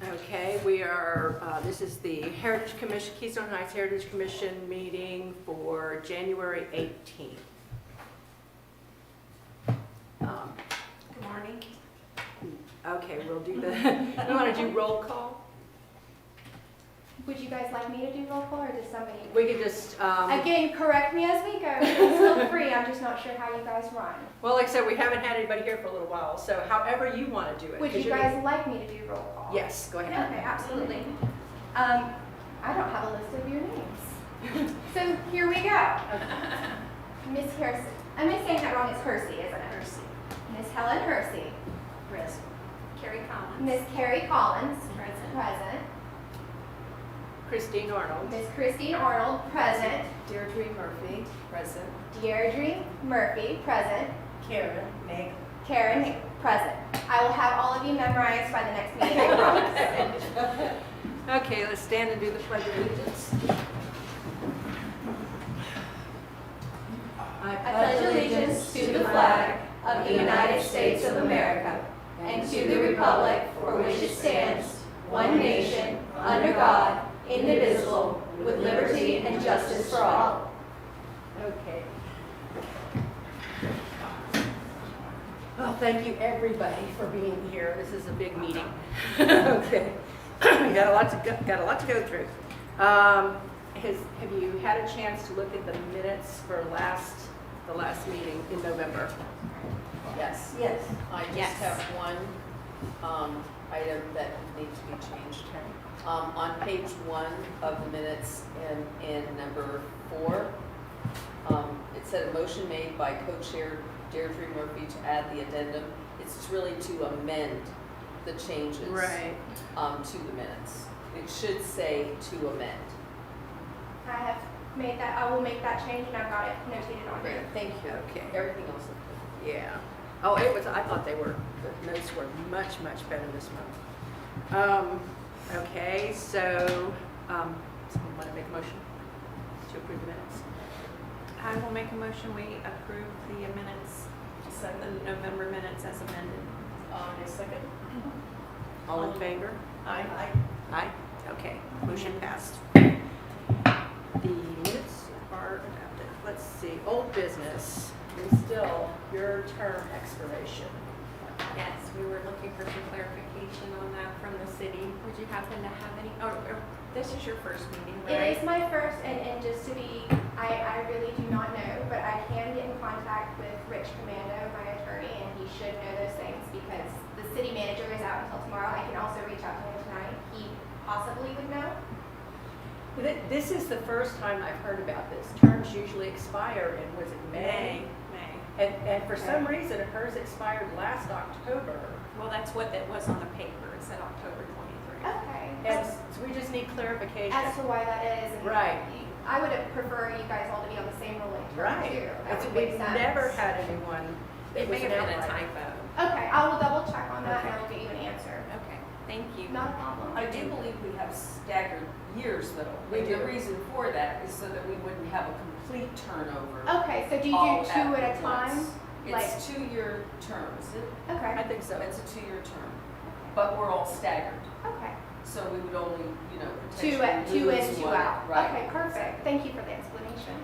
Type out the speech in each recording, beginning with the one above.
Okay, we are, this is the Heritage Commission, Keystone Heights Heritage Commission meeting for January 18th. Good morning. Okay, we'll do the, we want to do roll call? Would you guys like me to do roll call, or does somebody? We could just, Again, correct me as we go. Feel free. I'm just not sure how you guys run. well, like I said, we haven't had anybody here for a little while, so however you want to do it. Would 'cause you you're guys like me to do roll call? Yes, go ahead. Okay, absolutely. I don't have a list of your names. So here we go. Miss Hersey. I may saying that wrong. It's Hersey, isn't it? Hersey. Miss Helen Hersey. Present. Carrie Collins. Miss Carrie Collins. Present. Present. Christine Arnold. Miss Christine Arnold. Present. Deirdre Murphy. Present. Deirdre Murphy. Present. Karen. Meg. Karen, present. I will have all of you memorized by the next meeting, I promise. Okay, let's stand and do the Pledge of Allegiance. I pledge allegiance to the flag of the United States of America and to the republic for which it stands, one nation, under God, indivisible, with liberty and justice for all. Okay. Well, thank you everybody for being here. This is a big meeting. Okay, we got a lot to go through. Have you had a chance to look at the minutes for the last meeting in November? Yes. Yes. I just Yes. have one item that needs to be changed. On page 1 of the minutes in number 4, it said a motion made by co-chair Deirdre Murphy to add the addendum. It's really to amend the changes to the minutes. It should say to amend. I have made that, I will make that change and I've got it notated on here. Thank you. Okay. Everything else is good. Yeah. Oh, I thought the notes were much better this month. Okay, so, someone want to make a motion to approve the minutes? I will make a motion, we approve the minutes, the November minutes as amended. A second. All in favor? Aye. Aye. Okay, motion passed. The minutes are adopted. Let's see, old business, and still your term expiration. Yes, we were looking for some clarification on that from the city. Would you happen to have any, this is your first meeting, It right? is my first, and just to be, I really do not know, but I can get in contact with Rich Commando, my attorney, and he should know those things because the city manager is out until tomorrow. I can also reach out to him tonight. He possibly would know. This is the first time I've heard about this. Terms usually expire in, was it May? May. And for some reason, hers expired last October. Well, that's what it was on the paper, it said October 23. Okay. And so we just need clarification. As to why that is. And Right. I would have preferred you guys all to be on the same ruling term Right. too. That would We've make sense. never had anyone that It was may an have been a outlier. typo. Okay, I will double check on that Okay. and I'll get you an answer. Okay, thank you. Not a problem. I do believe we have staggered years though. We And do. The reason for that is so that we wouldn't have a complete turnover. Okay, so do you all do two at a time? once. It's 2-year terms. I Okay, think so. It's a 2-year term, but we're all staggered. okay. So we would only, Two potentially in, lose two one. out. Right. Okay, perfect. Thank you for the explanation.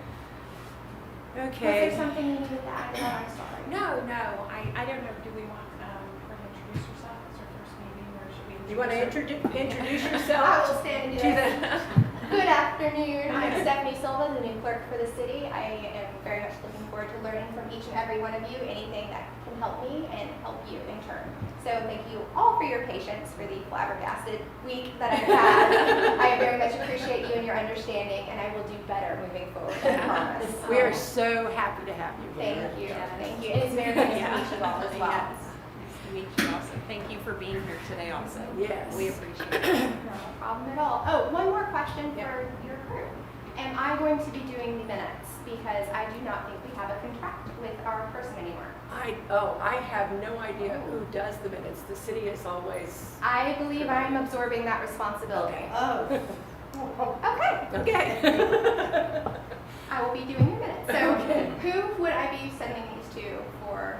Was Okay. there something you needed to add? I'm sorry. No, I don't know, do we want her to introduce herself as her first meeting, or should we? You want to introduce I yourself? will stand and do to that. Good afternoon. I'm Stephanie Silva, the new clerk for the city. I am very much looking forward to learning from each and every one of you, anything that can help me and help you in turn. So thank you all for your patience for the flabbergasted week that I've had. I very much appreciate you and your understanding, and I will do better moving forward, I promise. We are so happy to have you here. Thank you. Yes. Thank you. It is very nice to meet you all as well. Yes. Nice to meet you also. Thank you for being here today also. Yes. We appreciate it. No problem at all. Oh, one more question for your crew. Am I going to be doing the minutes? Because I do not think we have a contract with our person anymore. I have no idea who does the minutes. The city is always. I believe I'm absorbing that responsibility. Okay. Oh. Okay. Okay. I will be doing your minutes. So Okay. who would I be sending these to for?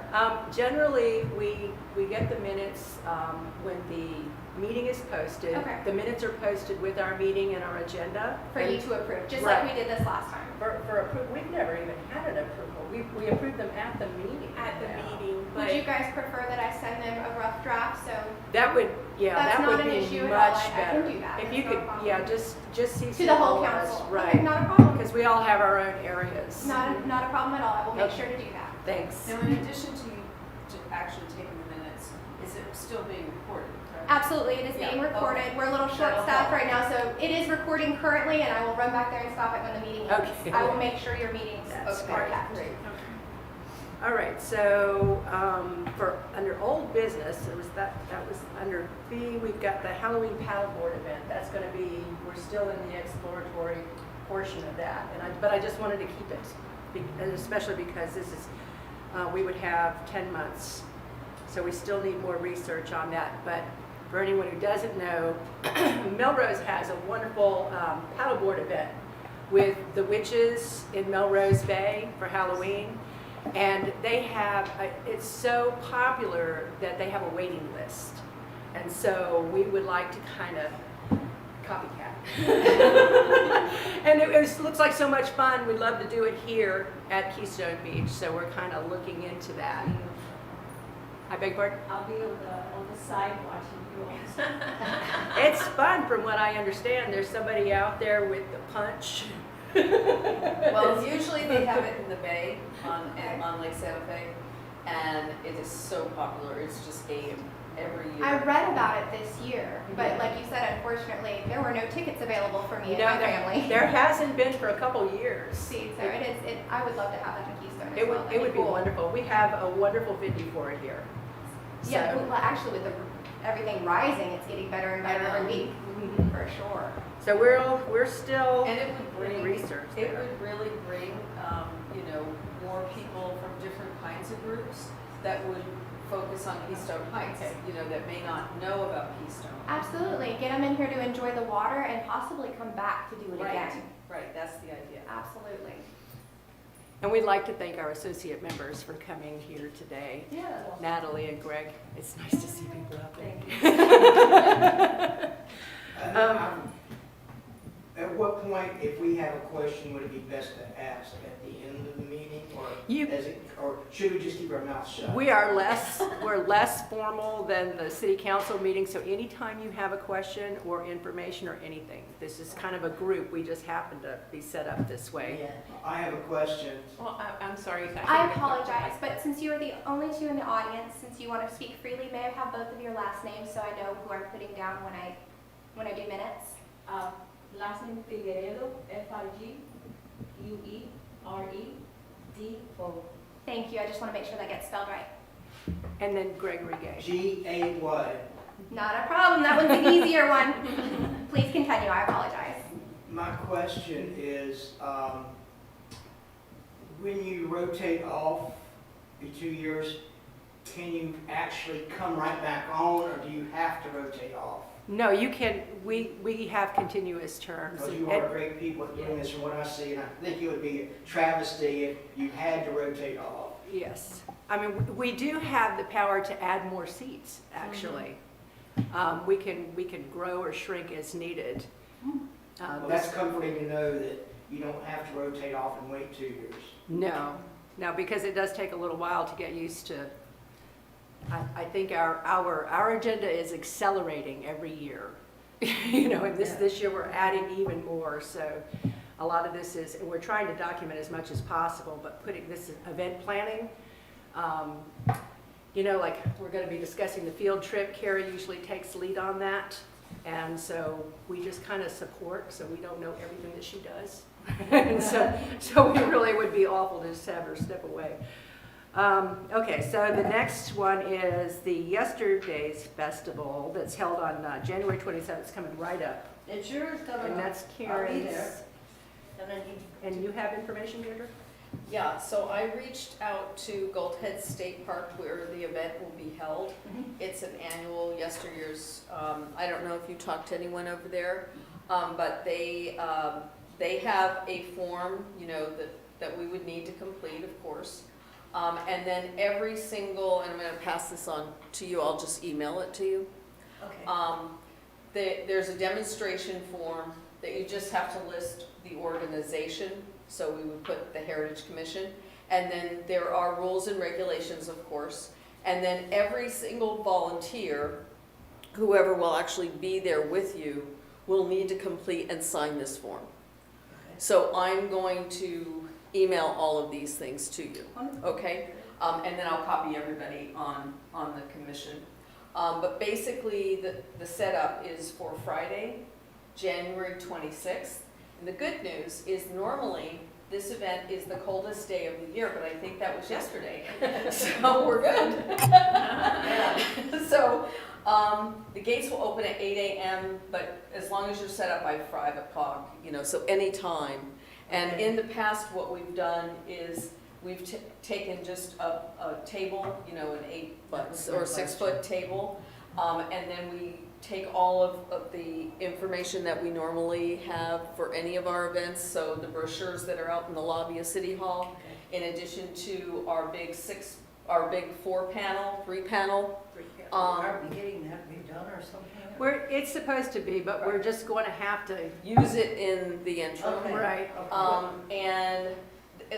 Generally, we get when the meeting is posted. Okay. The minutes are posted with our meeting and our agenda. For And you to approve, just Right. like we did this last time. For approval, we've never even had an approval. We approved them at the meeting. At the now. meeting, Would you but guys prefer that I send them a rough draft, so That would, yeah, That's that not would an be issue at all. much I can better. do that. If That's you no could, problem. yeah, just CC to the whole all of us, council? right? Okay, not a problem. Because we all have our own areas. Not a problem at all. I will make Okay. sure to do that. Thanks. Now, in addition to you actually taking the minutes, is it still being recorded, correct? Absolutely, it is Yeah, being recorded. okay. We're a little short staffed right now, so it is recording currently, and I will run back there and stop it when the meeting ends. Okay. I will make sure your meetings That's are kept. Great. All right, so for under old business, that was under B. We've got the Halloween paddleboard event. That's going to be, we're still in the exploratory portion of that, but I just wanted to keep it, and especially because this is we would have 10 months, so we still need more research on that. But for anyone who doesn't know, Melrose has a wonderful paddleboard event with the witches in Melrose Bay for Halloween. And they have, it's so popular that they have a waiting list. And so we would like to kind of copycat. And looks like so much fun. We'd love to do it here at Keystone Beach. So we're kind of looking into that. I beg your pardon? I'll be on the side watching you all. It's fun from what I understand. There's somebody out there with the punch. Well, usually they have it in the bay on Lake Santa Fe, and it is so popular. It's just game every year. I read about it this year, but like you said, unfortunately, there were no tickets available for me and my family. There hasn't been for a couple years. See, so I would love to have that in Keystone as It well. would, That'd it would be cool. wonderful. We have a wonderful venue for it here. Yeah, So- well, actually, with everything rising, it's getting better and better every week, Mhm. for sure. So we're still And it would in bring research It there. would really bring, more people from different kinds of groups that would focus on Keystone Heights, that may not know about Keystone. Absolutely, get them in here to enjoy the water and possibly come back to do it Right. again. Right, that's the idea. Absolutely. And we'd like to thank our associate members for coming here today. Yeah. Natalie and Greg, it's nice to see people out there. At what point, if we have a question, would it be best to ask at the end of the meeting, or should we just keep our mouths shut? We're less formal than the city council meeting, so anytime you have a question or information or anything, this is kind of a group, we just happen to be set up this way. I have a question. well, I'm sorry. I apologize, but since you are the only two in the audience, since you want to speak freely, may I have both of your last names so I know who I'm putting down when I do minutes? Last name Figueredo, Figueredo. Thank you, I just want to make sure that gets spelled right. And then Gregory Gay. G-A-Y. Not a problem, that one's the easier one. Please continue, I apologize. My question is, when you rotate off the 2 years, can you actually come right back on, or do you have to rotate off? No, you can, we have continuous terms. Because you are great people at doing this from what I see, and I think it would be a travesty if you had to rotate off. Yes. I mean, we do have the power to add more seats, actually. We can grow or shrink as needed. Well, that's comforting to know that you don't have to rotate off and wait 2 years. No, because it does take a little while to get used to. I think our agenda is accelerating every year. And this year we're adding even more. So a lot of this is, and we're trying to document as much as possible, but putting this event planning, like we're going to be discussing the field trip. Carrie usually takes lead on that. And so we just kind of support, so we don't know everything that she does. And so we really would be awful to just have her step away. Okay, so the next one is the Yesterday's Festival that's held on January 27th. It's coming right up. It sure is coming. And that's I'll be Karen's. there. And then And you have information, Deirdre? Yeah, so I reached out to Gold Head State Park where the event will be held. It's an annual yesteryear's, I don't know if you talked to anyone over there, but they have a form, that we would need to complete, of course. And then every single, and I'm gonna pass this on to you, I'll just email it to you. Okay. There's a demonstration form that you just have to list the organization, so we would put the Heritage Commission. And then there are rules and regulations, of course. And then every single volunteer, whoever will actually be there with you, will need to complete and sign this form. So I'm going to email all of these things to you, okay? And then I'll copy everybody on the commission. But basically, the setup is for Friday, January 26th. And the good news is normally this event is the coldest day of the year, but I think that was yesterday. So we're good. So the gates will open at 8 a.m., but as long as you're set up by 5 o'clock, you know, so any time. And in the past, what we've done is we've taken just a table, you know, an 8 or 6 foot table, and then we take all of the information that we normally have for any of our events, so the brochures that are out in the lobby of City Hall, in addition to our big 4-panel, 3-panel. Are we getting that redone or something? It's supposed to be, but we're just going to have to, Use it in the intro. Okay. right? And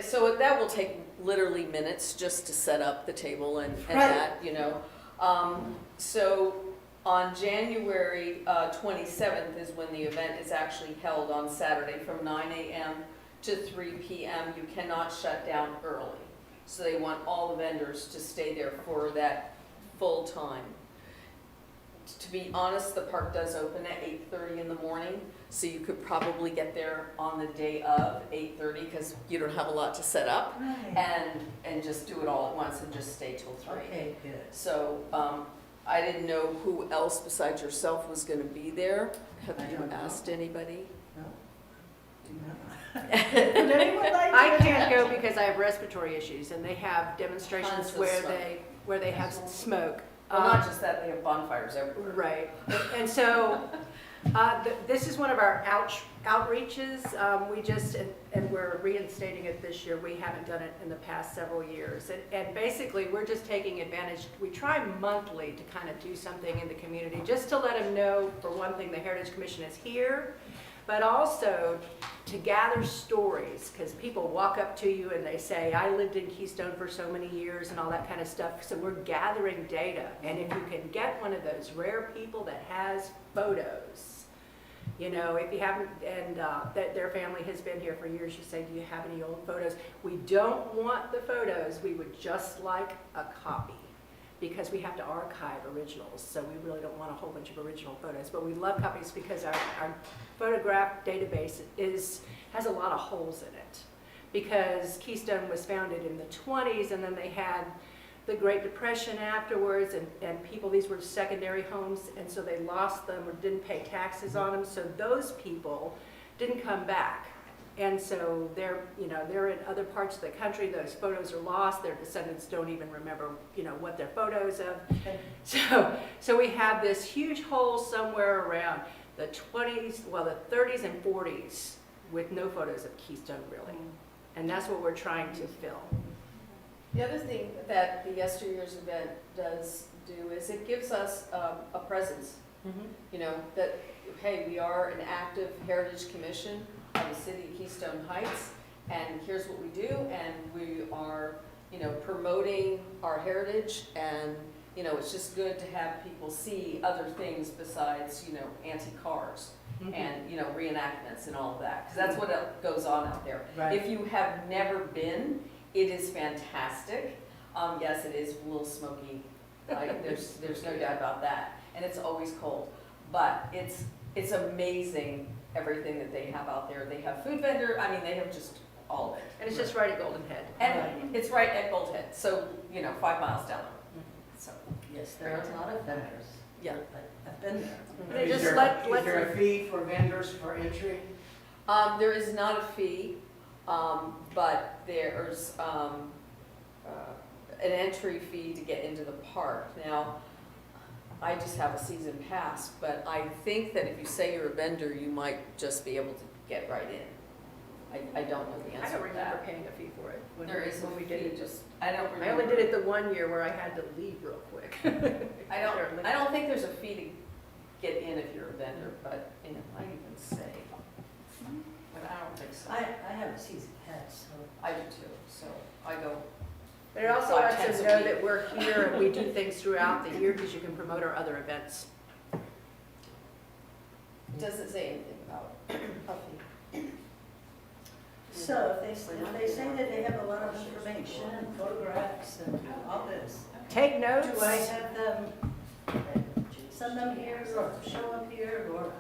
so that will take literally minutes just to set up the table and Right. that, you know. So on January 27th is when the event is actually held on Saturday from 9 a.m. to 3 p.m. You cannot shut down early. So they want all the vendors to stay there for that full time. To be honest, the park does open at 8:30 in the morning, so you could probably get there on the day of 8:30 because you don't have a lot to set up, Right. and just do it all at once and just stay till 3. Okay, good. So I didn't know who else besides yourself was going to be there. Have I you don't know. asked anybody? No? Do not. Would anyone like to I can't attend? go because I have respiratory issues, and they have Tons demonstrations of where smoke. they have smoke. Well, not just that, they have bonfires everywhere. Right, and so, this is one of our outreaches, we just, and we're reinstating it this year, we haven't done it in the past several years, and basically, we're just taking advantage, we try monthly to kind of do something in the community, just to let them know, for one thing, the Heritage Commission is here, but also to gather stories, because people walk up to you and they say, I lived in Keystone for so many years and all that kind of stuff. So we're gathering data. And if you can get one of those rare people that has photos, you know, if you haven't, and that their family has been here for years, you say, do you have any old photos? We don't want the photos. We would just like a copy, because we have to archive originals, so we really don't want a whole bunch of original photos. But we love copies because our photograph database has a lot of holes in it. Because Keystone was founded in the 20s, and then they had the Great Depression afterwards, and people, these were secondary homes, and so they lost them or didn't pay taxes on them, so those people didn't come back. And so they're in other parts of the country, those photos are lost, their descendants don't even remember, what they're photos of. So we have this huge hole somewhere around the 20s, well, the 30s and 40s with no photos of Keystone really. And that's what we're trying to fill. The other thing that the Yesteryears event does do is it gives us a presence. That, hey, we are an active Heritage Commission of the city of Keystone Heights, and here's what we do, and we are, promoting our heritage, and, it's just good to have people see other things besides, antique cars and, reenactments and all of that, because that's what goes on out there. Right. If you have never been, it is fantastic. Yes, it is a little smoky. There's no doubt about that, and it's always cold, but it's amazing everything that they have out there. They have food vendor. I mean, they have just all of it. And it's just right at Golden Head. And it's right at Gold Head, so 5 miles down the road. So Yes, there are a lot of vendors. yeah. I've been there. They Is just there let- is there a fee for vendors for entry? There is not a fee, but there's an entry fee to get into the park. Now, I just have a season pass, but I think that if you say you're a vendor, you might just be able to get right in. I don't know the I answer don't to remember that. paying a fee for it. There is when we a did fee, it. just, I don't remember. I only did it the one year where I had to leave real quick. I don't think there's a fee to get in if you're a vendor, but, you know, I even say, but I don't think so. I have a season pass, so. I do too, so I go, But it also 5 lets times us a know week. that we're here and we do things throughout the year because you can promote our other events. it doesn't say anything about a fee. So if they say that they have a lot of information and photographs and all this, Take notes. do I have them, send them here or show up here or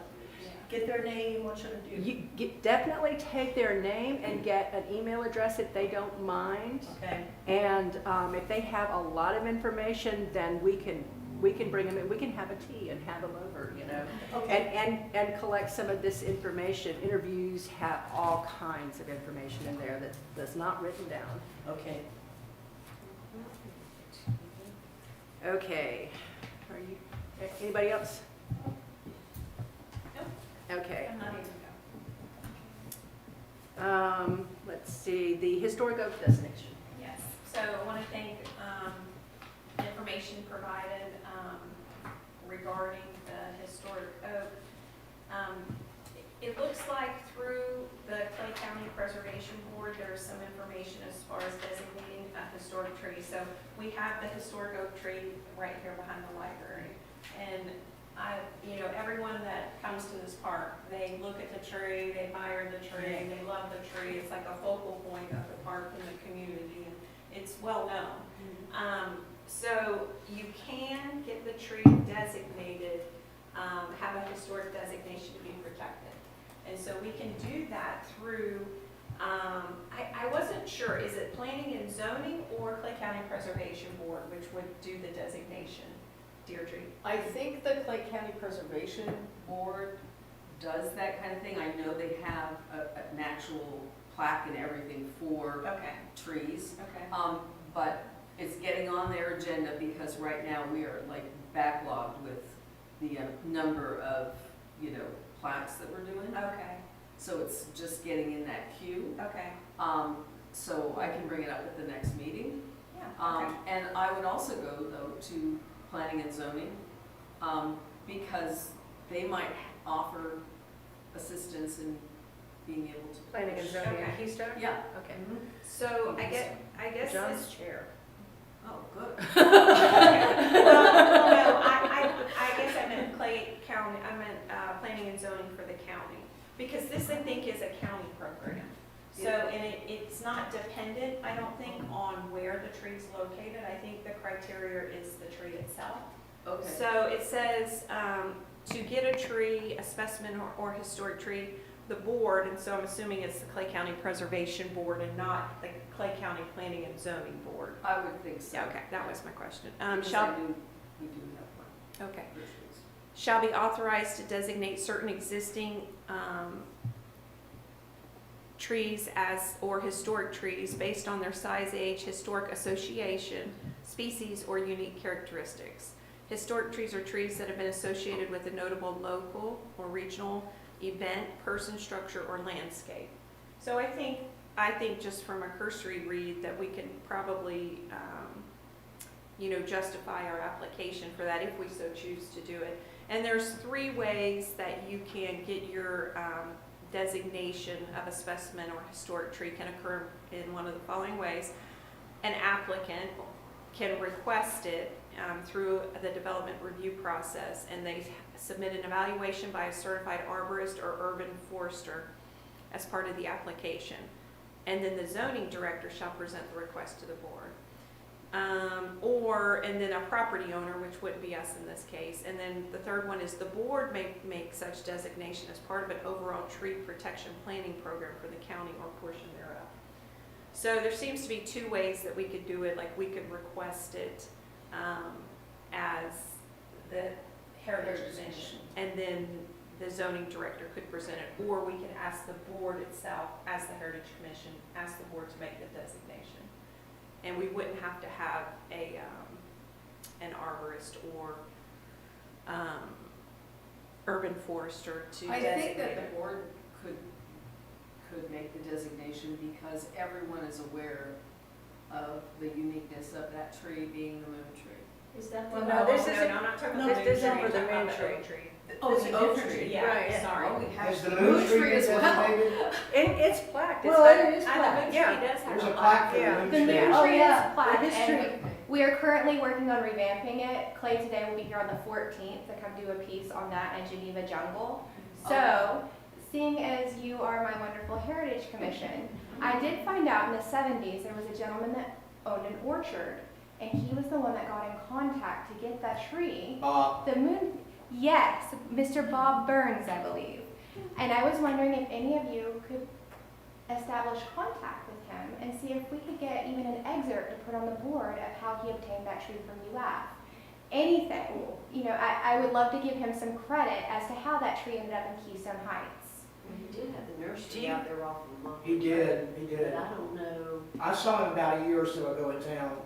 get their name, what should I do? Definitely take their name and get an email address if they don't mind. Okay, And if they have a lot of information, then we can bring them in. We can have a tea and have them over, you know. okay, And collect some of this information. Interviews have all kinds of information in there that's not written down. okay. Okay. Are you, anybody else? Okay. I'm not even Let's see, the historic oak designation. Yes, so I want to thank the information provided regarding the historic oak. It looks like through the Clay County Preservation Board, there's some information as far as designating a historic tree. So we have the historic oak tree right here behind the library. And everyone that comes to this park, they look at the tree, they admire the tree, they love the tree. It's like a focal point of the park and the community, and it's well known. So you can get the tree designated, have a historic designation to be protected. And so we can do that through, I wasn't sure, is it planning and zoning or Clay County Preservation Board, which would do the designation, Deirdre? I think the Clay County Preservation Board does that kind of thing. I know they have an actual plaque and everything for Okay, trees. okay. But it's getting on their agenda because right now we are like backlogged with the number of, plaques that we're doing. Okay, So it's just getting in that queue. okay, So I can bring it up at the next meeting. yeah, okay. And I would also go though to planning and zoning, because they might offer assistance in being able to. Planning and zoning Okay. at Keystone? Yeah. Okay. So I guess John's this, chair. Oh, good. well, no, I guess I meant Clay County, I meant planning and zoning for the county. Because this, I think, is a county program. So, and it's not dependent, I don't think, on where the tree's located. I think the criteria is the tree itself. Okay. So it says, to get a tree, a specimen or historic tree, the board, and so I'm assuming it's the Clay County Preservation Board and not the Clay County Planning and Zoning Board. I would think so. Yeah, okay, that was my question. Because Shall, I knew we do have one. okay. for trees. Shall be authorized to designate certain existing trees or historic trees based on their size, age, historic association, species, or unique characteristics. Historic trees are trees that have been associated with a notable local or regional event, person, structure, or landscape. So I think just from a cursory read that we can probably, justify our application for that if we so choose to do it. And there's 3 ways that you can get your designation of a specimen or historic tree can occur in one of the following ways. An applicant can request it through the development review process, and they submit an evaluation by a certified arborist or urban forester as part of the application. And then the zoning director shall present the request to the board. And then a property owner, which wouldn't be us in this case. And then the third one is the board may make such designation as part of an overall tree protection planning program for the county or portion thereof. So there seems to be 2 ways that we could do it. Like we could request it as the Heritage Commission, and then the zoning director could present it, or we could ask the board itself, as the Heritage Commission, ask the board to make the designation. And we wouldn't have to have an arborist or urban forester to I designate think that it. the board could make the designation because everyone is aware of the uniqueness of that tree being the moon tree. Is that Well, the? no, this no, isn't- I'm not talking no, about the moon this tree, isn't for I'm the talking about moon the tree. oak tree. Oh, This the is oak different. tree. Yeah, Right. sorry. Oh, we have Has the the moon tree as well. designated? It's plaqued. It's Well, got- it is And the black. moon Yeah. tree does have There's a a plaque for the Yeah. moon The tree. moon Oh, tree yeah. is plaque, The history. and we are currently working on revamping it. Clay today will be here on the 14th to come do a piece on that and Geneva Jungle. So, seeing as you are my wonderful Heritage Commission, I did find out in the 70s there was a gentleman that owned an orchard, and he was the one that got in contact to get that tree. The moon, yes, Mr. Bob Burns, I believe. And I was wondering if any of you could establish contact with him and see if we could get even an excerpt to put on the board of how he obtained that tree from UF. Anything, you know, I would love to give him some credit as to how that tree ended up in Keystone Heights. He did have the Do nursery you- out there off of Monk. He did. But I don't know. I saw him about a year or so ago in town.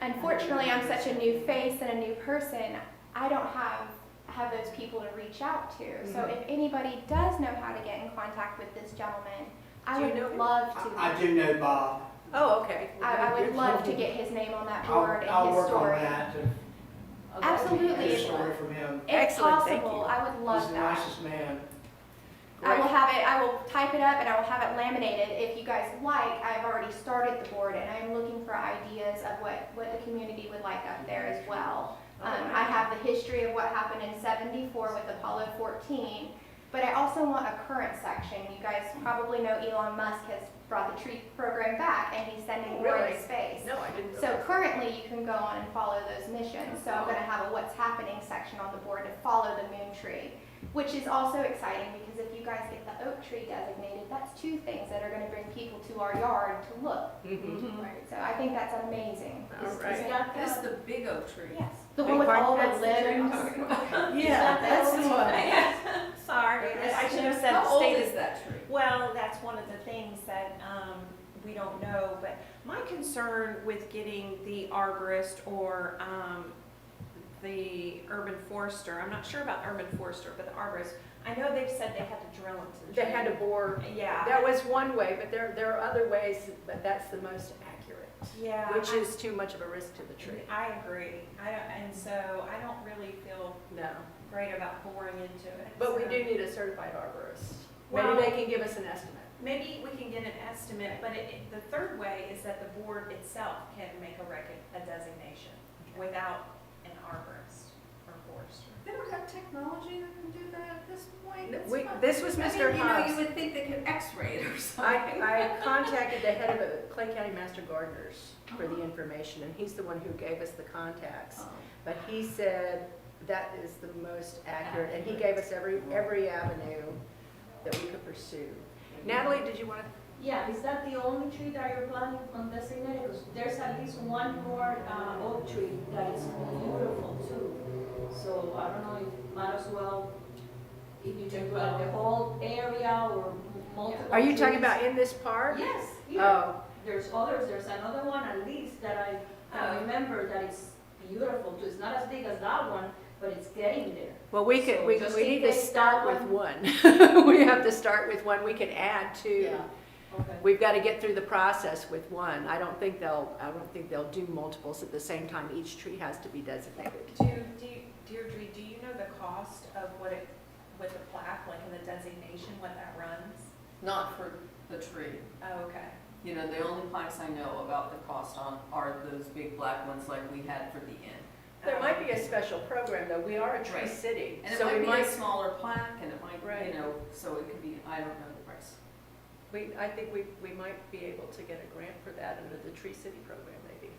Unfortunately, I'm such a new face and a new person, I don't have those people to reach out to. So Mhm. if anybody does know how to get in contact with this gentleman, I Do you know would him? love to. I do know Bob. Oh, okay. I would love to get his name on that board and I'll his work on story. that to Absolutely. get a story from him. If Excellent, thank possible, you. I would He's love the that. nicest man. I will have it, I will type it up and I will have it laminated. If you guys like, I've already started the board and I'm looking for ideas of what the community would like up there as well. I have the history of what happened in '74 with Apollo 14, but I also want a current section. You guys probably know Elon Musk has brought the tree program back and he's sending more Really? into space. No, I didn't know So that. currently, you can go on and follow those missions. So I'm going to have a what's happening section on the board to follow the moon tree, which is also exciting because if you guys get the oak tree designated, that's two things that are going to bring people to our yard to look. Mhm. Right. So I think that's amazing. All Is right. that this the big oak tree? Yes. The one with all the That's the tree I'm limbs. talking about. Yeah, that's the one. Sorry, I should have said How old stated. is that tree? Well, that's one of the things that we don't know, but my concern with getting the arborist or the urban forester, I'm not sure about urban forester, but the arborist, I know they've said they had to drill into the tree. They had to bore. Yeah. That was one way, but there are other ways, but that's the most accurate. Yeah. Which is too much of a risk to the tree. I agree. And so I don't really feel No. great about boring into it. But we so- do need a certified arborist. Well- Maybe they can give us an estimate. Maybe we can get an estimate, but the third way is that the board itself can make a designation without an arborist or forester. They don't have technology that can do that at this point? It's not- This was I mean, Mr. you know, Hobbs. you would think they could x-ray it or something. I contacted the head of the Clay County Master Gardeners for the information, and he's the one who gave us the contacts. Oh. But he said that is the most accurate, and he gave us every avenue that we could pursue. Natalie, did you want to? Yeah, is that the only tree that you're planning on designating? Because there's at least one more oak tree that is beautiful too. So I don't know if might as well, if you can plant the whole area or multiple. Are you talking trees. about in this park? Yes, here. Oh, There's others, there's another one at least that I Oh. remember that is beautiful too. It's not as big as that one, but it's getting there. well, we could, So we just need in to case start that with one. We have to start with one. We can add to. Okay. We've got to get through the process with one. I don't think they'll do multiples at the same time. Each tree has to be designated. Deirdre, do you know the cost of what it, with the plaque, like in the designation, what that runs? Not for the tree. Oh, okay. You know, the only plaques I know about the cost on are those big black ones like we had for the inn. There might be a special program, though. We are a tree Right. city. And it so might we be a smaller plaque and it might, Right. you know, so it could be, I don't know the price. I think we might be able to get a grant for that under the Tree City program, maybe.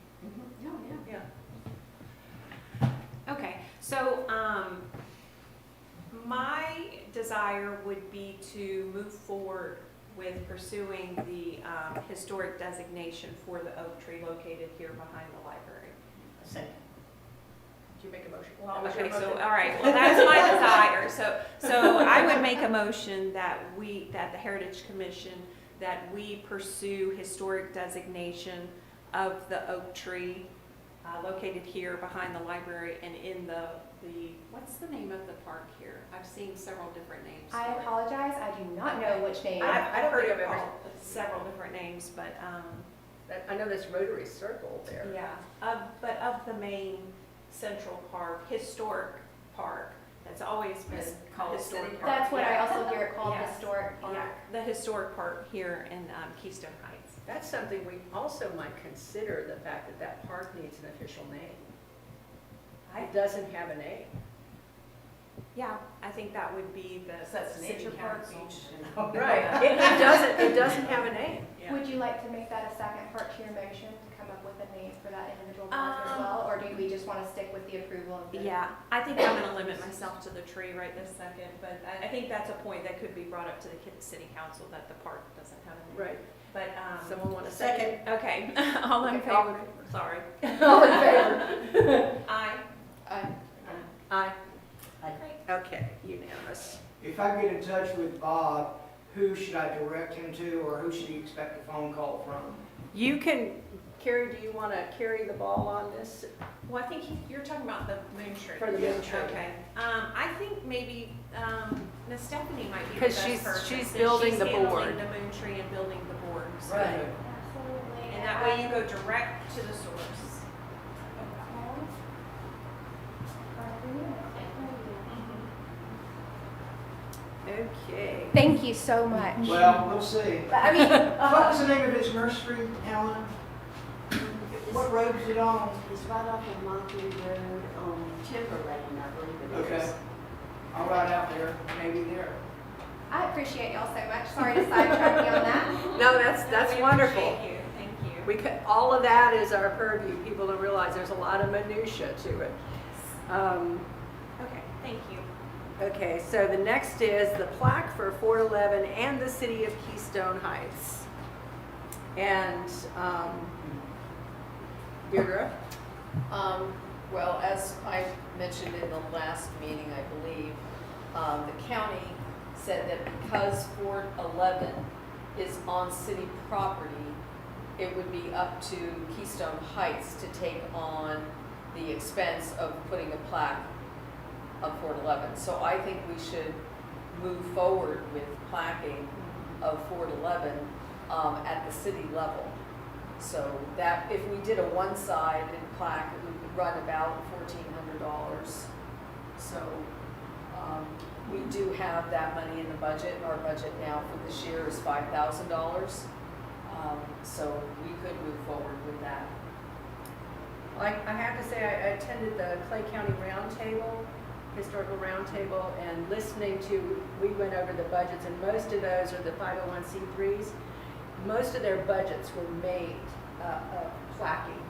Oh, yeah. Yeah. Okay, so, my desire would be to move forward with pursuing the, historic designation for the oak tree located here behind the library. Second. Did you make a motion? Well, That was your okay, so, motion? all right, well, that's my desire, so I would make a motion that the Heritage Commission, that we pursue historic designation of the oak tree, located here behind the library and in the, what's the name of the park here? I've seen several different names. I for it. apologize, I do not know which name. I I've don't heard think it I've ever- called several different names, but, I know there's Rotary Circle there. yeah, but of the main Central Park, historic park, that's always been It's called historic City park. That's what I Yeah. also hear it called, Yes. historic park. Yeah, the historic park here in Keystone Heights. That's something we also might consider, the fact that that park needs an official name. It doesn't have a name. Yeah, I think that would be the That's an Central Asian Park council. Beach. Right, it doesn't have a name. Yeah. Would you like to make that a second part to your motion to come up with a name for that individual park as well? Or do we just want to stick with the approval of the? Yeah, I think I'm gonna limit myself to the tree right this second, but I think that's a point that could be brought up to the city council, that the park doesn't have a name. Right. But, Someone want a second? okay, all in Okay, all in favor? Sorry. All in favor? Aye. Aye. Great. Okay, unanimous. If I get in touch with Bob, who should I direct him to, or who should he expect a phone call from? You can, Carrie, do you want to carry the ball on this? Well, I think you're talking about the moon tree. For the moon tree. Okay, I think maybe, Miss Stephanie might be the 'Cause best she's- person. she's since building the handling board. the moon tree and building the board. so- Right. Absolutely. And that way you go direct to the source. Okay. Thank you so much. Well, we'll see. But I mean, What was the name of his nursery, Helen? What road is it on? It's right off of Moncrief Road on Timberlane, I believe it is. Okay. I'll ride out there, maybe there. I appreciate y'all so much. Sorry to sidetrack you on that. No, that's We wonderful. appreciate you. Thank you. We could, all of that is our purview. People don't realize there's a lot of minutia to it. Okay, thank you. Okay, so the next is the plaque for 411 and the city of Keystone Heights. And Deirdre? Well, as I mentioned in the last meeting, I believe, the county said that because Fort 11 is on city property, it would be up to Keystone Heights to take on the expense of putting a plaque of Fort 11. So I think we should move forward with plaquing of Fort 11 at the city level. So that, if we did a one-sided plaque, it would run about $1,400. So we do have that money in the budget. Our budget now for this year is $5,000. So we could move forward with that. I have to say, I attended the Clay County Roundtable, Historical Roundtable, and listening to, we went over the budgets, and most of those are the 501c3s. Most of their budgets were made of plaquing,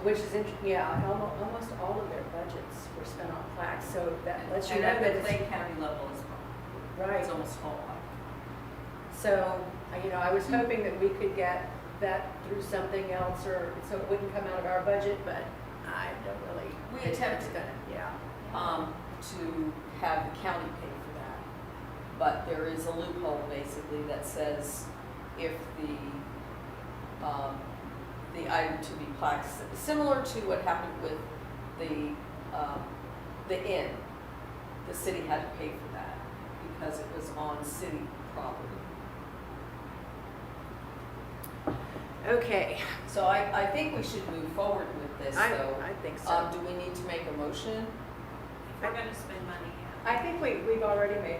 which is interesting. Yeah, almost all of their budgets were spent on plaques, so that lets you And know at that the it's Clay County level is right. it's almost all white. So, I was hoping that we could get that through something else, or so it wouldn't come out of our budget, but I don't really. We think attempted that's gonna- Yeah. To have the county pay for that. But there is a loophole basically that says if the item to be plaqued, similar to what happened with the inn, the city had to pay for that because it was on city property. Okay. So I think we should move forward with this though. I think so. Do we need to make a motion? If we're gonna spend money, I think we've already made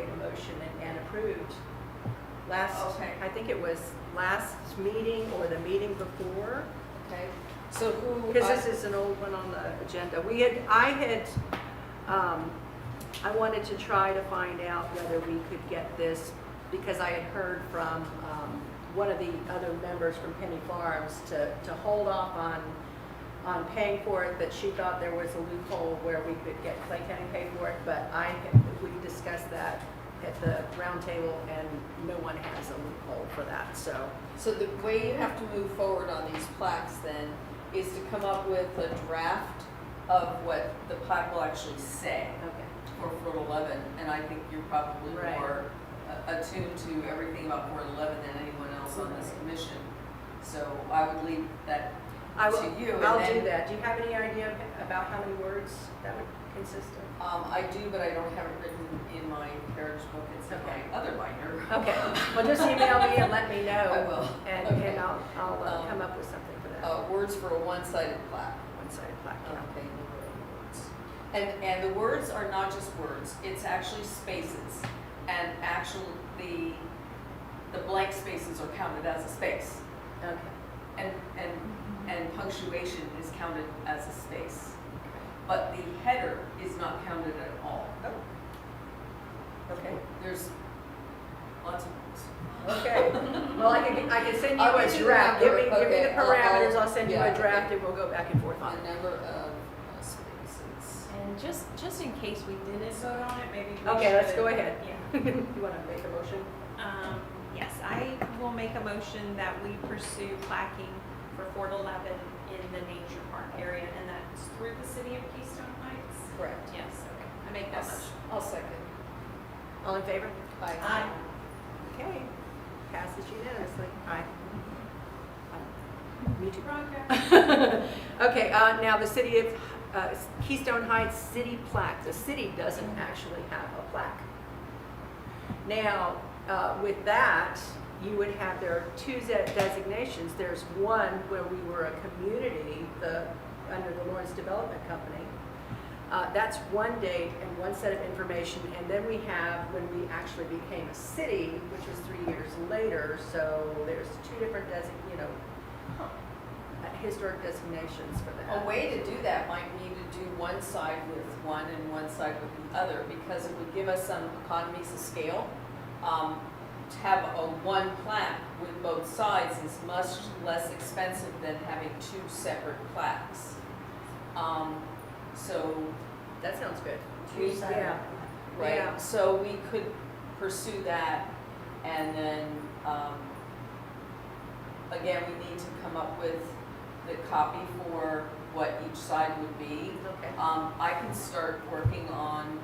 a motion and approved. Okay. I think it was last meeting or the meeting before, Okay, so who? because this is an old one on the agenda. I wanted to try to find out whether we could get this, because I had heard from one of the other members from Penny Farms to hold off on paying for it, that she thought there was a loophole where we could get Clay County paid for it, but we discussed that at the round table, and no one has a loophole for that, so. So the way you have to move forward on these plaques then is to come up with a draft of what the plaque will actually say Okay. for Fort 11, and I think you're probably Right. more attuned to everything about Fort 11 than anyone else on this commission. So I would leave that I will, to you. and I'll then- do that. Do you have any idea about how many words that would consist of? I do, but I don't have it written in my carriage book. It's in Okay. my other binder. Okay, well, just email me and let me know. I will. And, Okay. and I'll come up with something for that. Words for a one-sided plaque. One-sided plaque, yeah. Okay, number of words. And the words are not just words, it's actually spaces. And actually, the blank spaces are counted as a space. Okay. And punctuation is counted as a space. But the header is not counted at all. Okay. There's lots of words. Okay. Well, I can send you I'll a get you the draft. Give me number. the Okay, parameters. I'll send you yeah, a draft okay. and we'll go back and forth on The it. number of spaces. And just in case we didn't vote on it, maybe we Okay, let's should- go ahead. Yeah. You want to make a motion? Yes, I will make a motion that we pursue placking for Fort 11 in the nature park area, and that's through the city of Keystone Heights? Correct. Yes, okay, I make that motion. I'll second. All in favor? Aye. Okay. Passes unanimously. Aye. Me too. Bronco. Okay, now the city of Keystone Heights city plaque. The city doesn't actually have a plaque. Now, with that, you would have, there are two designations. There's one where we were a community, under the Lawrence Development Company. That's one date and one set of information, and then we have when we actually became a city, which was 3 years later. So there's two different historic designations for that. A way to do that might be to do one side with one and one side with the other, because it would give us some economies of scale. To have a one plaque with both sides is much less expensive than having two separate plaques. So, That sounds good. Two-sided. Yeah. right, Yeah. so we could pursue that, and then, again, we need to come up with the copy for what each side would be. Okay. I can start working on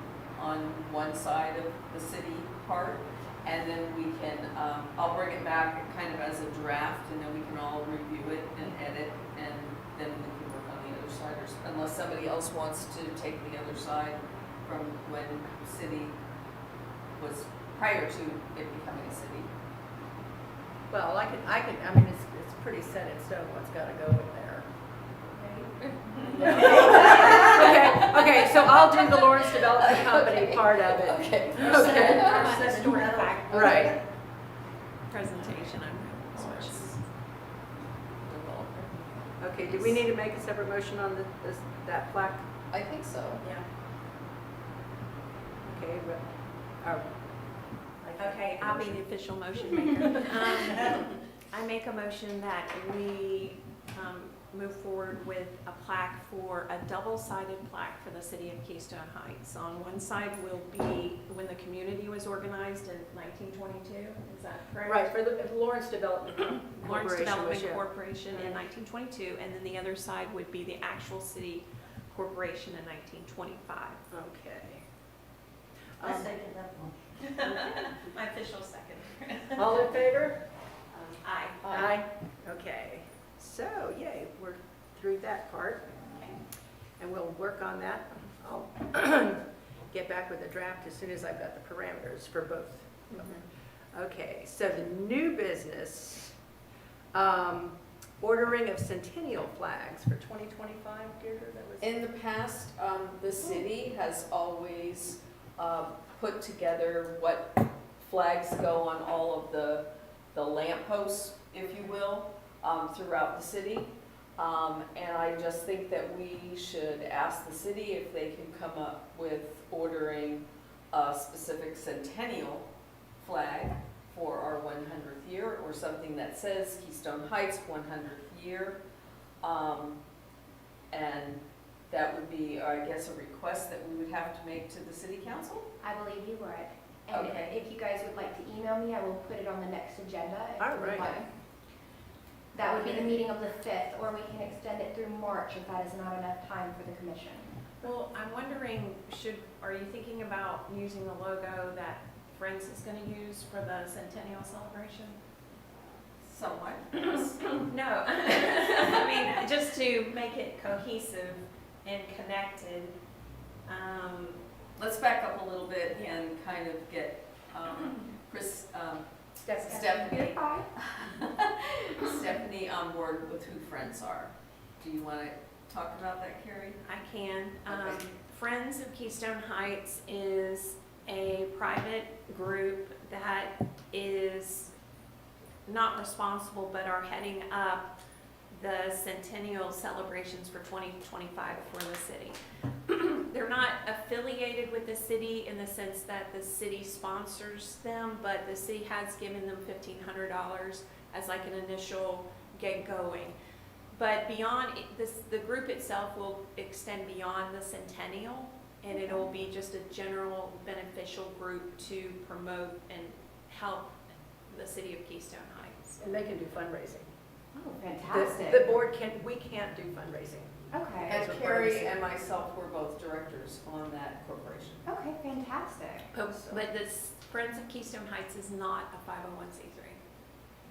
one side of the city part, and then we can, I'll bring it back kind of as a draft, and then we can all review it and edit, and then we can work on the other side, unless somebody else wants to take the other side from when city was prior to it becoming a city. Well, I mean, it's pretty set in stone what's got to go in there. Okay, so I'll do the Lawrence Development Company part of it. Okay. Okay. Let's do another one. Right. Presentation, I'm Okay, do we need to make a separate motion on that plaque? I think so. Yeah. Okay, but, Okay, I'll be the official motion maker. I make a motion that we move forward with a plaque for a double-sided plaque for the city of Keystone Heights. On one side will be when the community was organized in 1922, is that correct? Right, for the Lawrence Development Lawrence Corporation. Development was, yeah. Corporation in 1922, and then the other side would be the actual city corporation in 1925. Okay. I second that one. My official second. All in favor? Aye. Aye. Okay, so, yay, we're through that part, and we'll work on that. I'll get back with a draft as soon as I've got the parameters for both. Okay, so the new business, ordering of centennial flags for 2025, Deirdre, that was? In the past, the city has always put together what flags go on all of the lampposts, if you will, throughout the city. And I just think that we should ask the city if they can come up with ordering a specific centennial flag for our 100th year, or something that says Keystone Heights 100th year. And that would be, I guess, a request that we would have to make to the city council? I believe you would. And Okay. if you guys would like to email me, I will put it on the next agenda. if All you would right. like. That would be the Okay. meeting of the 5th, or we can extend it through March if that is not enough time for the commission. Well, I'm wondering, are you thinking about using the logo that Friends is going to use for the centennial celebration? Somewhat. No, I mean, just to make it cohesive and connected. Let's back up a little bit and kind of get Stephanie Stephanie on board with who Friends are. Do you want to talk about that, Carrie? I can. Okay. Friends of Keystone Heights is a private group that is not responsible, but are heading up the centennial celebrations for 2025 for the city. They're not affiliated with the city in the sense that the city sponsors them, but the city has given them $1,500 as like an initial get going. But beyond this, the group itself will extend beyond the centennial, and it'll be just a general beneficial group to promote and help the city of Keystone Heights. And they can do fundraising. Oh, The fantastic. board we can't do fundraising. Okay. That's And what Barbara Carrie said. and myself were both directors on that corporation. Okay, fantastic. But this Friends of Keystone Heights is not a 501c3.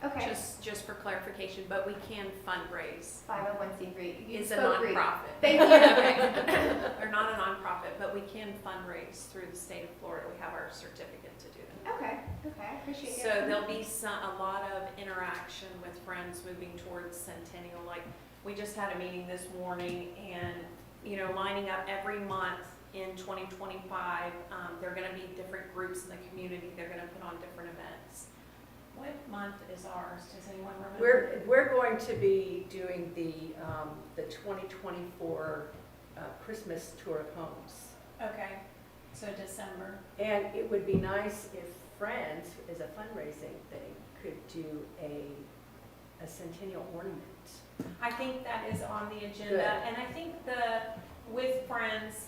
Okay. Just for clarification, but we can fundraise. 501c3. You It's a spoke Greek. nonprofit. Thank you. Okay. Or not a nonprofit, but we can fundraise through the state of Florida. We have our certificate to do that. Okay, okay, I appreciate it. So there'll be a lot of interaction with Friends moving towards centennial. Like, we just had a meeting this morning and, you know, lining up every month in 2025, there are gonna be different groups in the community. They're gonna put on different events. What month is ours? Does anyone remember? We're going to be doing the 2024 Christmas tour of homes. Okay, so December. And it would be nice if Friends, as a fundraising thing, could do a centennial ornament. I think that is on the agenda, Good. and I think with Friends,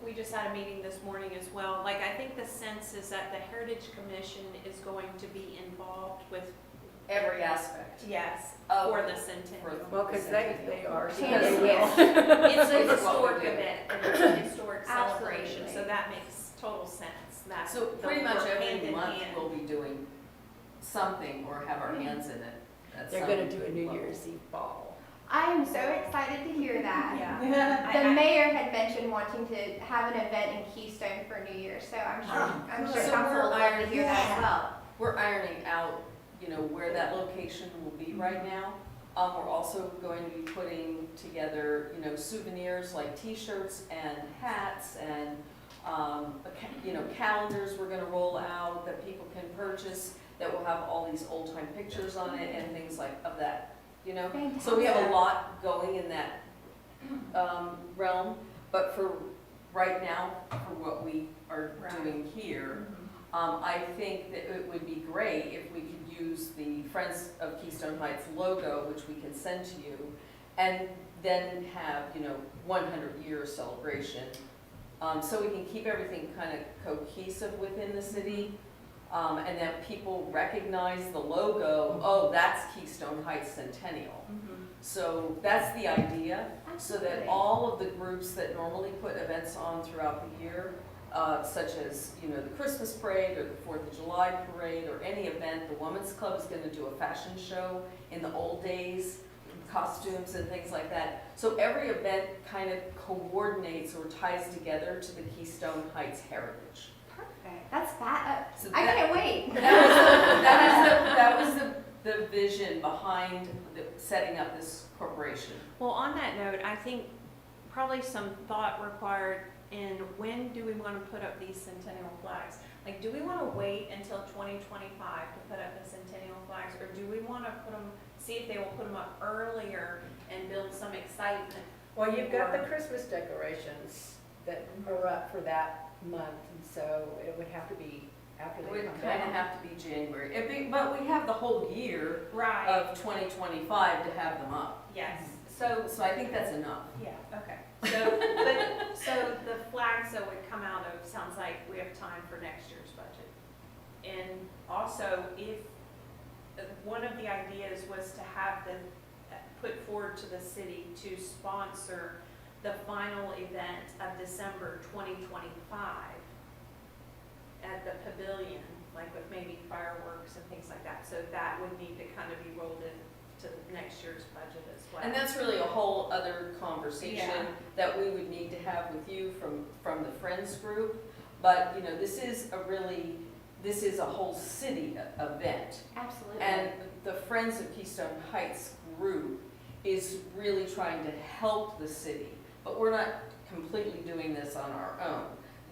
we just had a meeting this morning as well. Like, I think the sense is that the Heritage Commission is going to be involved with, Every aspect. yes, Of- for the centennial. Well, because they are. so Yes, they will. yes. It's a This is what we historic do. event, and it's a historic celebration, Absolutely. so that makes total sense. That So pretty they'll much work hand every in month hand. we'll be doing something or have our hands in it. at They're some gonna do a New level. Year's Eve ball. I am so excited to hear that. Yeah. The mayor had mentioned wanting to have an event in Keystone for New Year's, so I'm sure So council we're would love to hear that as well. We're ironing out, you know, where that location will be right now. We're also going to be putting together, you know, souvenirs like T-shirts and hats and, you know, calendars we're gonna roll out that people can purchase that will have all these old-time pictures on it and things like of that, you know? So we have a lot going in that realm, but for right now, for what we are Right. doing here, I think that it would be great if we could use the Friends of Keystone Heights logo, which we can send to you, and then have, you know, 100-year celebration. So we can keep everything kind of cohesive within the city, and that people recognize the logo, oh, that's Keystone Heights Centennial. So that's the idea, so that Absolutely. all of the groups that normally put events on throughout the year, such as, you know, the Christmas parade or the 4th of July parade or any event, the Women's Club is gonna do a fashion show in the old days, costumes and things like that. So every event kind of coordinates or ties together to the Keystone Heights heritage. Perfect. That's that. So I that- can't wait. That was the vision behind setting up this corporation. Well, on that note, I think probably some thought required in when do we want to put up these centennial flags? Like, do we want to wait until 2025 to put up the centennial flags, or do we want to put them, see if they will put them up earlier and build some excitement? Well, you've got the Christmas decorations that are up for that month, and so it would have to be after It they would come kind of down. have to be January. But we have the whole year Right. of 2025 to have them up. Yes. So, So I think that's enough. yeah, okay. So the flags that would come out of, sounds like we have time for next year's budget. And also, if, one of the ideas was to have them put forward to the city to sponsor the final event of December 2025 at the pavilion like with maybe fireworks and things like that. So that would need to kind of be rolled into next year's budget as well. And that's really a whole other conversation Yeah. that we would need to have with you from the Friends group. But, you know, this is a whole city event. Absolutely. And the Friends of Keystone Heights group is really trying to help the city, but we're not completely doing this on our own.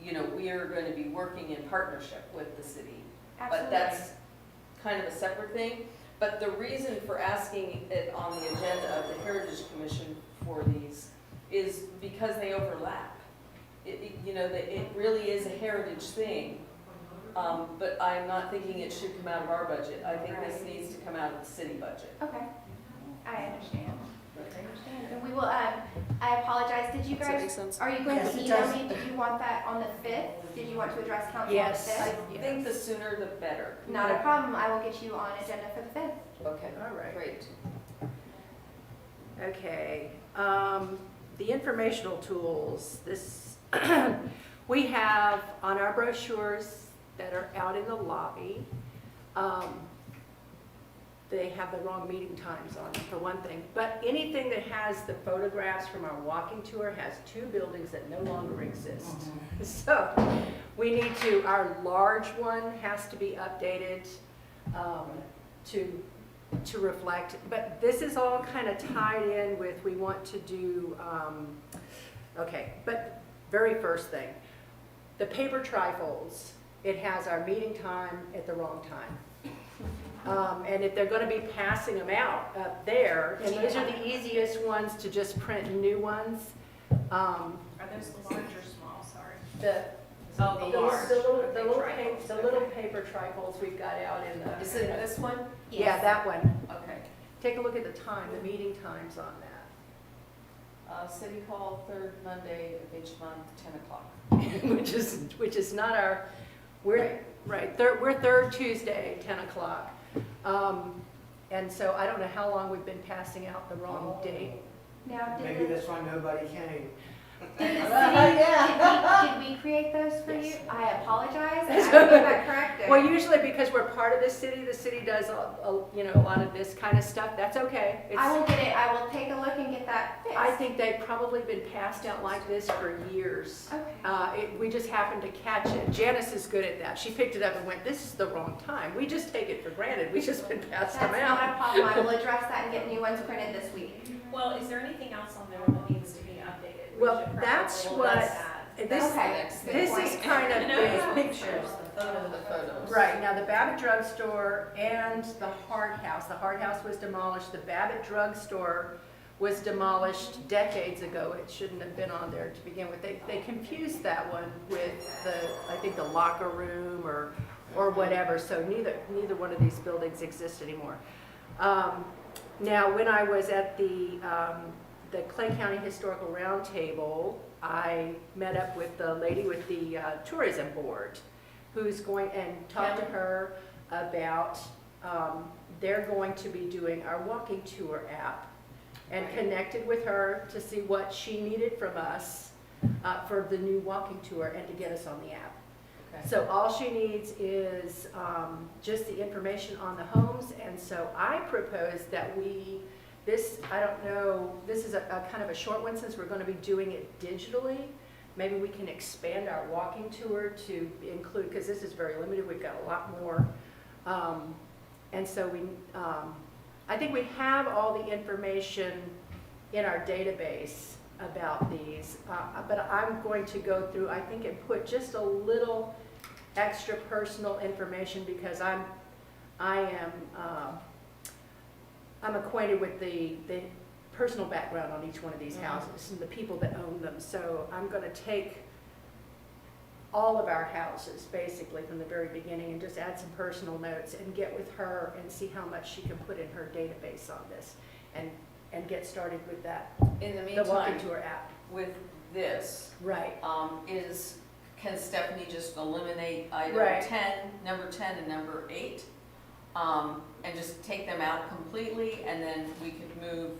You know, we are going to be working in partnership with the city, Absolutely. but that's kind of a separate thing. But the reason for asking it on the agenda of the Heritage Commission for these is because they overlap. You know, it really is a heritage thing. But I'm not thinking it should come out of our budget. I think this needs to come out of the city budget. Okay, I understand. I understand. And we will, I apologize, did you Does that make guys, sense? are you going Yes, to it email does. me? Did you want that on the 5th? Did you want to address council on the Yes. 5th? I think the sooner the better. Not a problem, I will get you on agenda for the 5th. Okay, All right. great. Okay, the informational tools, this, we have on our brochures that are out in the lobby, they have the wrong meeting times on them, for one thing. But anything that has the photographs from our walking tour has 2 buildings that no longer exist. So we need to, our large one has to be updated to reflect, but this is all kind of tied in with, we want to do, okay, but very first thing, the paper trifolds, it has our meeting time at the wrong time. And if they're going to be passing them out up there, and those are the easiest ones to just print new ones. Are those large or small, sorry? The Oh, the large. the little paper trifolds we've got out in the. Is it this one? Yeah, that one. Okay. Take a look at the time, the meeting times on that. City Hall, third Monday of each month, 10 o'clock. which is not our, we're, right, we're third Tuesday, 10 o'clock. And so I don't know how long we've been passing out the wrong date. Now, Maybe that's why nobody came. did the city, did we create those for you? I apologize, I will get that corrected. Well, usually because we're part of the city does, you know, a lot of this kind of stuff, that's okay. I will get it, I will take a look and get that fixed. I think they've probably been passed out like this for years. Okay. We just happened to catch it. Janice is good at that. She picked it up and went, this is the wrong time. We just take it for granted. We've just been passed them That's out. not a problem, I will address that and get new ones printed this week. Well, is there anything else on there that needs to be updated? We Well, should probably that's look what- at that. This, Okay, good this point. is kind of No, big. pictures, the photos. The photos. Right, now the Babbitt Drug Store and the Hard House. The Hard House was demolished. The Babbitt Drug Store was demolished decades ago. It shouldn't have been on there to begin with. They confused that one with I think the locker room or whatever. So neither one of these buildings exist anymore. Now, when I was at the Clay County Historical Roundtable, I met up with the lady with the tourism board, who's going and talked to her about, they're going to be doing our walking tour app, and connected with her to see what she needed from us for the new walking tour and to get us on the app. Okay. So all she needs is just the information on the homes, and so I propose that I don't know, this is a kind of a short one since we're going to be doing it digitally. Maybe we can expand our walking tour to include, because this is very limited, we've got a lot more. And so I think we have all the information in our database about these, but I'm going to go through, I think, and put just a little extra personal information because I'm acquainted with the personal background on each one of these houses and the people that own them. So I'm going to take all of our houses basically from the very beginning and just add some personal notes and get with her and see how much she can put in her database on this and get started with that. In the The walking meantime, tour app. with this, Right. can Stephanie just eliminate Right. number 10 and number 8? And just take them out completely, and then we could move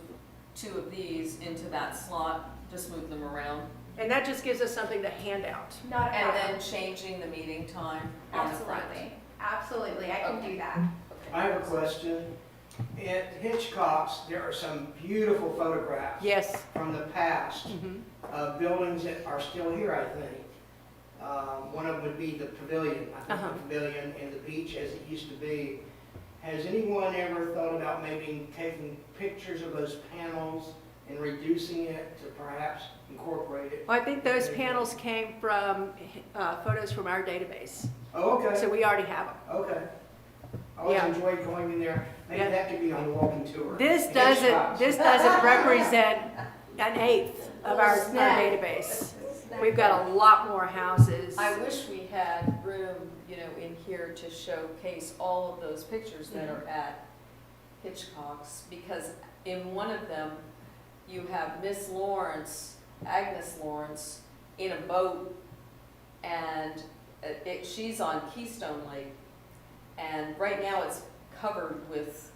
2 of these into that slot, just move them around. And that just gives us something to hand out. Not a And problem. then changing the meeting time on the front. Absolutely. Absolutely, I can do that. I have a question. At Hitchcock's, there are some beautiful photographs Yes. from the past Mhm. of buildings that are still here, I think. One of them would be the pavilion, I think the pavilion and the beach as it used to be. Has anyone ever thought about maybe taking pictures of those panels and reducing it to perhaps incorporate it? Well, I think those panels came from photos from our database, Oh, so okay, we already have them. okay. I always Yeah. enjoyed going in there. Maybe Yeah. that could be on the walking tour. This Hitchcock's. doesn't represent an eighth of our database. We've got a lot more houses. I wish we had room, you know, in here to showcase all of those pictures that are at Hitchcock's, because in one of them, you have Miss Lawrence, Agnes Lawrence, in a boat, and she's on Keystone Lake, and right now it's covered with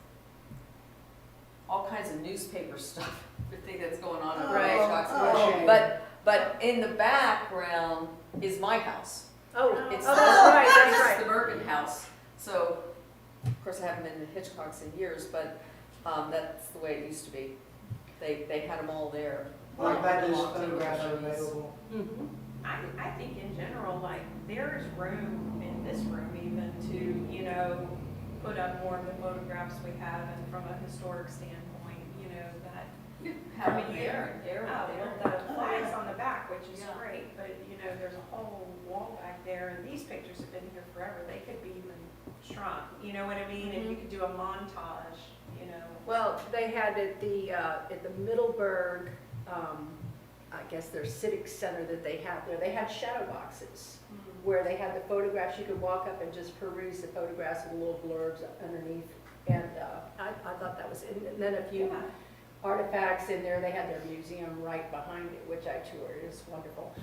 all kinds of newspaper stuff, the thing that's going on over Right. Hitchcock's. Oh. But in the background is my house. Oh, It's that's right, that's it's right. the Bergen house. So, of course, I haven't been to Hitchcock's in years, but that's the way it used to be. They had them all there. Well, I'm glad those Long photographs are photos. available. Mhm. I think in general, like, there's room in this room even to, you know, put up more of the photographs we have, and from a historic standpoint, you know, that. Have I it mean, there, there, Oh, there. well, the flags on the back, which is Yeah. great, but, you know, there's a whole wall back there, and these pictures have been here forever, they could be even shrunk, you know what I mean? And you could do a montage, you know. Well, they had at the Middleburg, I guess their civic center that they have there, they had shadow boxes where they had the photographs, you could walk up and just peruse the photographs with little blurbs underneath. And I thought that was, and then a few Yeah. artifacts in there, they had their museum right behind it, which I toured, it was wonderful.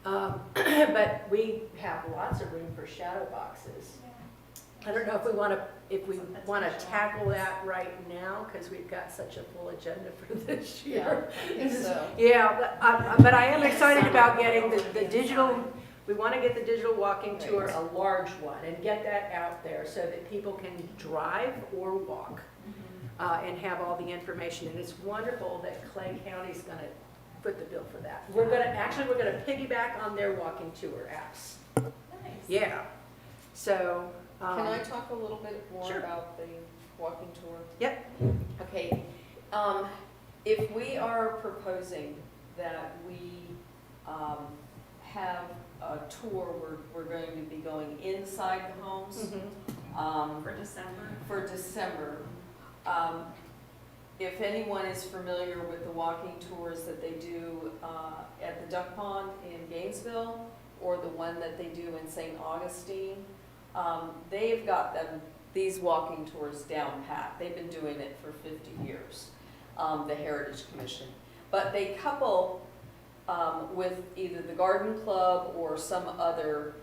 But we have lots of room for shadow boxes. I don't know if we want to tackle that right now, because we've got such a full agenda for this year. I think so. Yeah, but I am excited about getting the digital, we want to get the digital walking tour, a large one, and get that out there so that people can drive or walk and have all the information. And it's wonderful that Clay County's going to foot the bill for that. We're going to piggyback on their walking tour apps. Nice. Yeah, so. Can I talk a little bit more Sure. about the walking tour? Yep. Okay, if we are proposing that we have a tour, we're going to be going inside the homes For December. for December. If anyone is familiar with the walking tours that they do at the Duck Pond in Gainesville, or the one that they do in St. Augustine, they've got these walking tours down pat. They've been doing it for 50 years, the Heritage Commission. But they couple with either the Garden Club or some other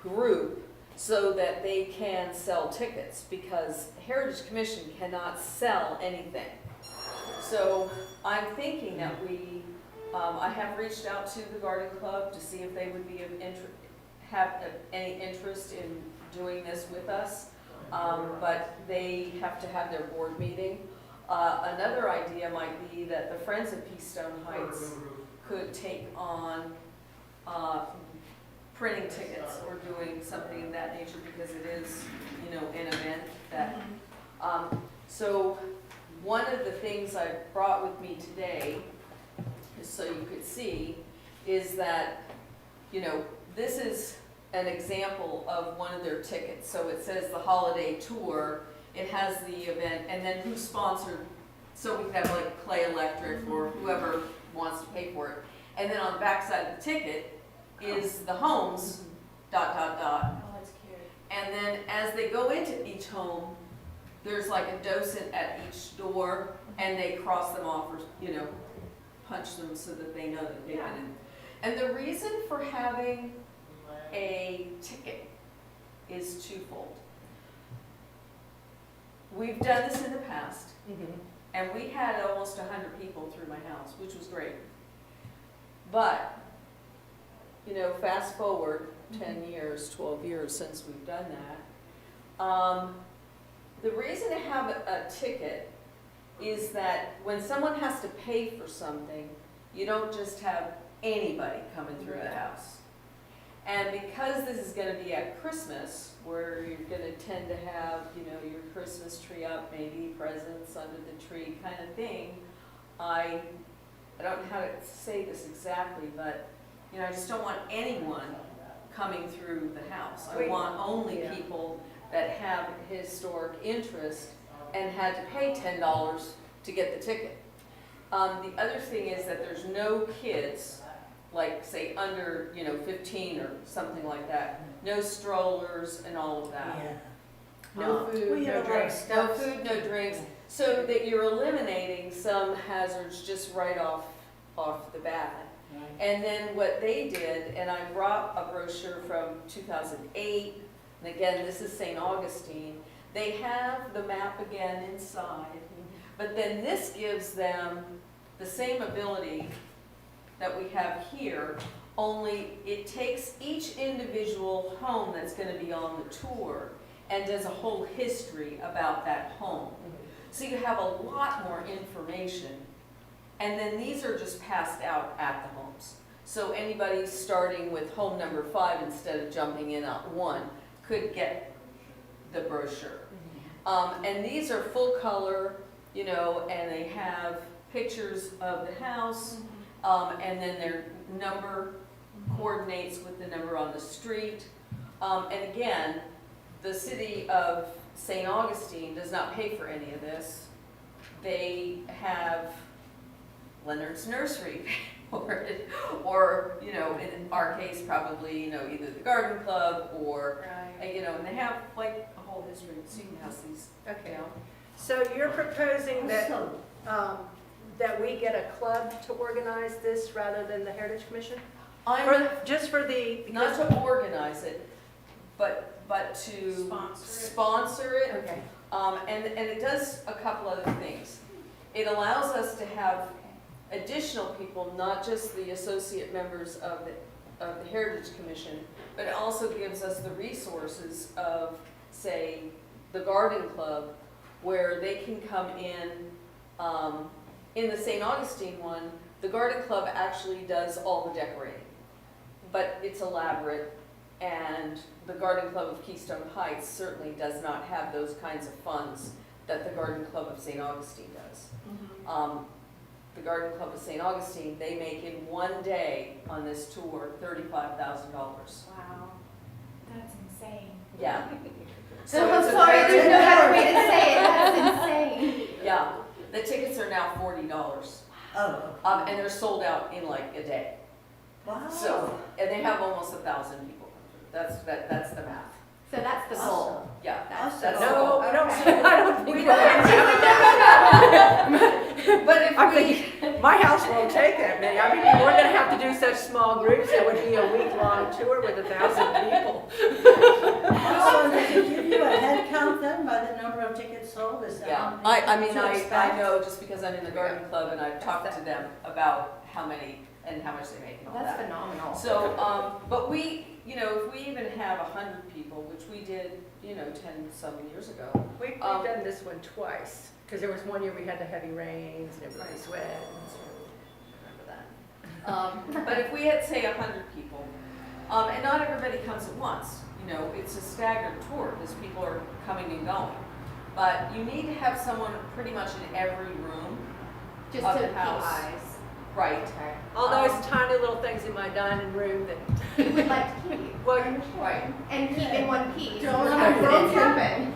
group so that they can sell tickets, because Heritage Commission cannot sell anything. So I'm thinking that I have reached out to the Garden Club to see if they would be have any interest in doing this with us, but they have to have their board meeting. Another idea might be that the Friends of Keystone Heights could take on printing tickets or doing something of that nature, because it is, you know, an event that. So one of the things I brought with me today, just so you could see, is that, you know, this is an example of one of their tickets. So it says the holiday tour, it has the event, and then who sponsored, so we could have like Clay Electric or whoever wants to pay for it. And then on the back side of the ticket is the homes, ... Oh, that's cute. And then as they go into each home, there's like a docent at each door, and they cross them off, or, you know, punch them so that they know that they've been in. And the reason for having a ticket is twofold. We've done this in the past, and we had almost 100 people through my house, which was great. But you know, fast forward 10 years, 12 years since we've done that. The reason to have a ticket is that when someone has to pay for something, you don't just have anybody coming through the house. And because this is gonna be at Christmas, where you're gonna tend to have, you know, your Christmas tree up, maybe presents under the tree kind of thing, I don't know how to say this exactly, but, you know, I just don't want anyone coming through the house. I want only people that have historic interest and had to pay $10 to get the ticket. The other thing is that there's no kids, like say under, you know, 15 or something like that, no strollers and all of that. No food, no drinks. No food, no drinks, so that you're eliminating some hazards just right off the bat. And then what they did, and I brought a brochure from 2008, and again, this is St. Augustine, they have the map again inside, but then this gives them the same ability that we have here, only it takes each individual home that's going to be on the tour and does a whole history about that home. So you have a lot more information. And then these are just passed out at the homes. So anybody starting with home number 5 instead of jumping in at 1 could get the brochure. And these are full color, you know, and they have pictures of the house, and then their number coordinates with the number on the street. And again, the city of St. Augustine does not pay for any of this. They have Leonard's Nursery for it, or, you know, in our case, probably, you know, either the garden club or, you know, and they have like a whole history, so you can pass these Okay. down. So you're proposing that, that we get a club to organize this rather than the Heritage Commission? Just for the, Not to organize it, but to sponsor it. okay. And it does a couple other things. It allows us to have additional people, not just the associate members of the Heritage Commission, but it also gives us the resources of, say, the Garden Club, where they can come in. In the St. Augustine one, the Garden Club actually does all the decorating, but it's elaborate, and the Garden Club of Keystone Heights certainly does not have those kinds of funds that the Garden Club of St. Augustine does. The Garden Club of St. Augustine, they make in one day on this tour $35,000. Wow, that's insane. Yeah. So I'm it's a sorry, very- there's no other way to say it. That's insane. Yeah, the tickets are now $40. Oh, And they're sold out in like a day. wow. So, and they have almost 1,000 people come through. That's the math. So that's the goal. Yeah, Awesome. that's the No, goal. I don't, Okay. I don't think We we're don't. But if I'm we, thinking, my house won't take that many. I mean, we're gonna have to do such small groups, it would be a week-long tour with 1,000 people. So they can give you a head count then by the number of tickets sold? Is that yeah, how many I mean, to I expect? know just because I'm in the garden club and I've talked to them about how many and how much they make and all That's that. phenomenal. So, but we, you know, if we even have 100 people, which we did, you know, 10-some years ago. We've done this one twice, because there was one year we had the heavy rains and everybody sweat. Remember that. But if we had, say, 100 people, and not everybody comes at once, you know, it's a staggered tour because people are coming and going. But you need to have someone pretty much in every room. Just of to the keep house. eyes. Right. Okay. All those tiny little things in my dining room that, You would like to keep. well, Right. And keep in one piece. Don't Keep have it room. open.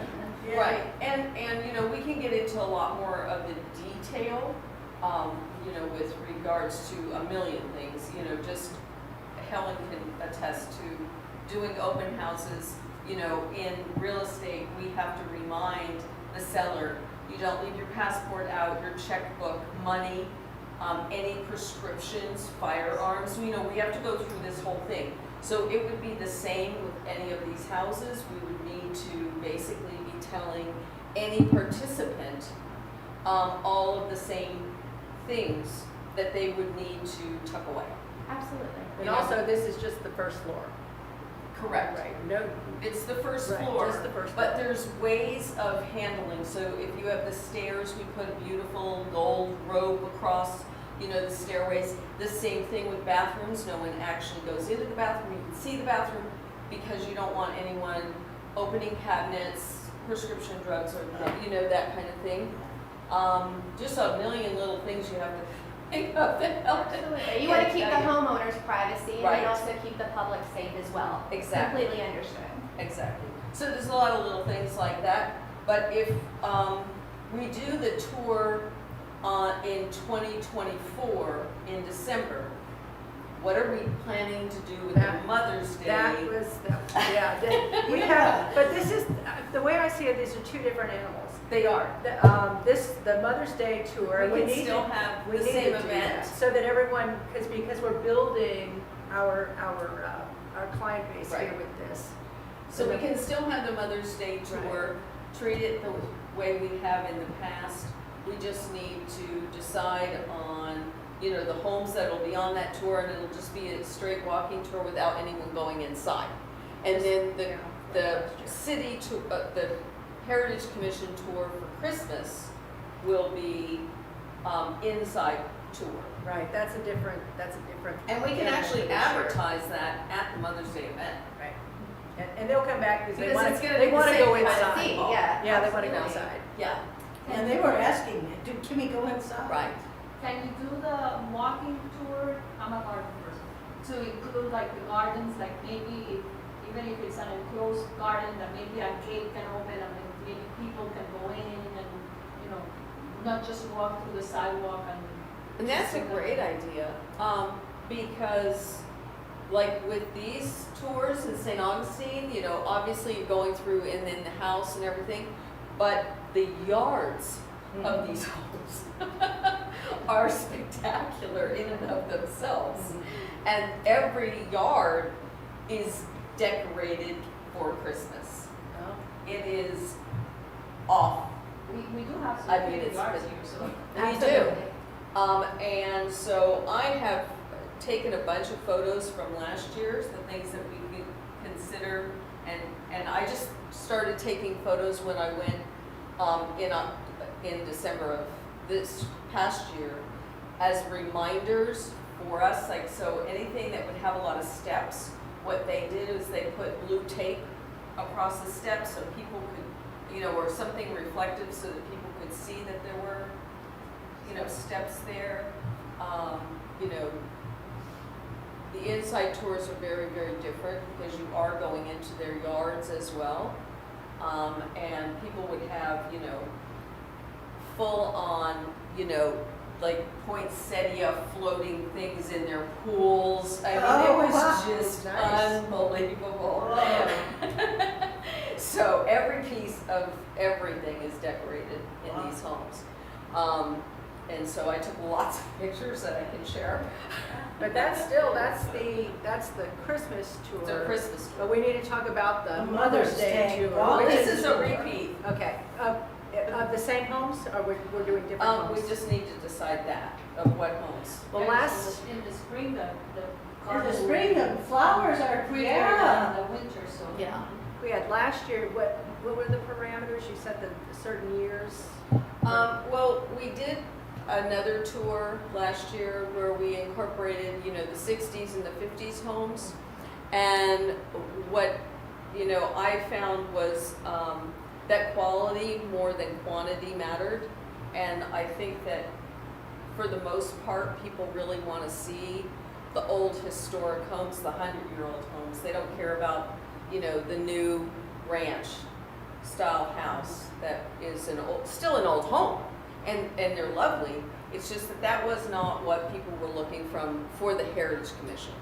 Yeah. Right, and you know, we can get into a lot more of the detail, you know, with regards to a million things, you know, just Helen can attest to doing open houses, you know, in real estate, we have to remind the seller, you don't leave your passport out, your checkbook, money, any prescriptions, firearms, you know, we have to go through this whole thing. So it would be the same with any of these houses, we would need to basically be telling any participant all of the same things that they would need to tuck away. Absolutely. And You know. also, this is just the first floor. Correct. Right, no, It's the first right, floor. just the first But floor. there's ways of handling, so if you have the stairs, we put a beautiful gold rope across, you know, the stairways. The same thing with bathrooms, no one actually goes into the bathroom, you can see the bathroom, because you don't want anyone opening cabinets, prescription drugs, or, you know, that kind of thing. Just a million little things you have to think of that help. Absolutely. You want to keep the homeowner's privacy and Right. then also keep the public safe as well. Exactly. Completely understood. Exactly. So there's a lot of little things like that, but if we do the tour in 2024 in December, what are we planning to do with That- the Mother's Day? Yeah, we have, but this is, the way I see it, these are two different animals. They are. The Mother's Day tour, We we can need still to, have we the need same to do event. that, so that everyone, because we're building our client base here Right. with this. So we can still have the Mother's Day tour, treat it the way we have in the past. We just need to decide on, you know, the homes that'll be on that tour, and it'll just be a straight walking tour without anyone going inside. And then the city to, the Heritage Commission tour for Christmas will be inside tour. Right, that's a different. And we can animal actually for this year. advertise that at the Mother's Day event. Right. And they'll come back because they Because want it's to, gonna they be the want to same go kind of inside. See, yeah. Yeah, they want to go absolutely. inside. Yeah, And they were asking me, can we go inside? right. Can you do the walking tour? I'm a garden person. To include like the gardens, like maybe even if it's an enclosed garden, that maybe a gate can open and then maybe people can go in and, you know, not just walk through the sidewalk And that's a great idea, because like with these tours in St. Augustine, you know, obviously you're going through and then the house and everything, but the yards of these homes are spectacular in and of themselves. And every yard is decorated for Christmas. It is off. we do have some I mean, big it's yards been- here, so. We do. And so I have taken a bunch of photos from last year's, the things that we could consider, and I just started taking photos when I went in December of this past year as reminders for us, like, so anything that would have a lot of steps, what they did is they put blue tape across the steps so people could, you know, or something reflective so that people could see that there were, you know, steps there. You know, the inside tours are very, very different because you are going into their yards as well. And people would have, you know, full on, you know, like poinsettia floating things in their pools. I mean, Oh, it was wow. just Nice. unbelievable. So every piece of everything is decorated in these homes. And so I took lots of pictures that I can share. But that's the Christmas tour. It's a Christmas tour. But we need to talk about the The Mother's Mother's Day Day. tour. Well, which This is a repeat. Okay, of the same homes, or we're doing different homes? We just need to decide that, of what homes. Well, And last, in the spring, the In garden the will spring, the flowers are prettier yeah. than the winter, so. Yeah. we had last year, what were the parameters? You said the certain years? Well, we did another tour last year where we incorporated, you know, the 60s and the 50s homes. And what, you know, I found was that quality more than quantity mattered. And I think that for the most part, people really want to see the old historic homes, the 100-year-old homes. They don't care about, you know, the new ranch style house that is still an old home, and they're lovely. It's just that was not what people were looking for the Heritage Commission.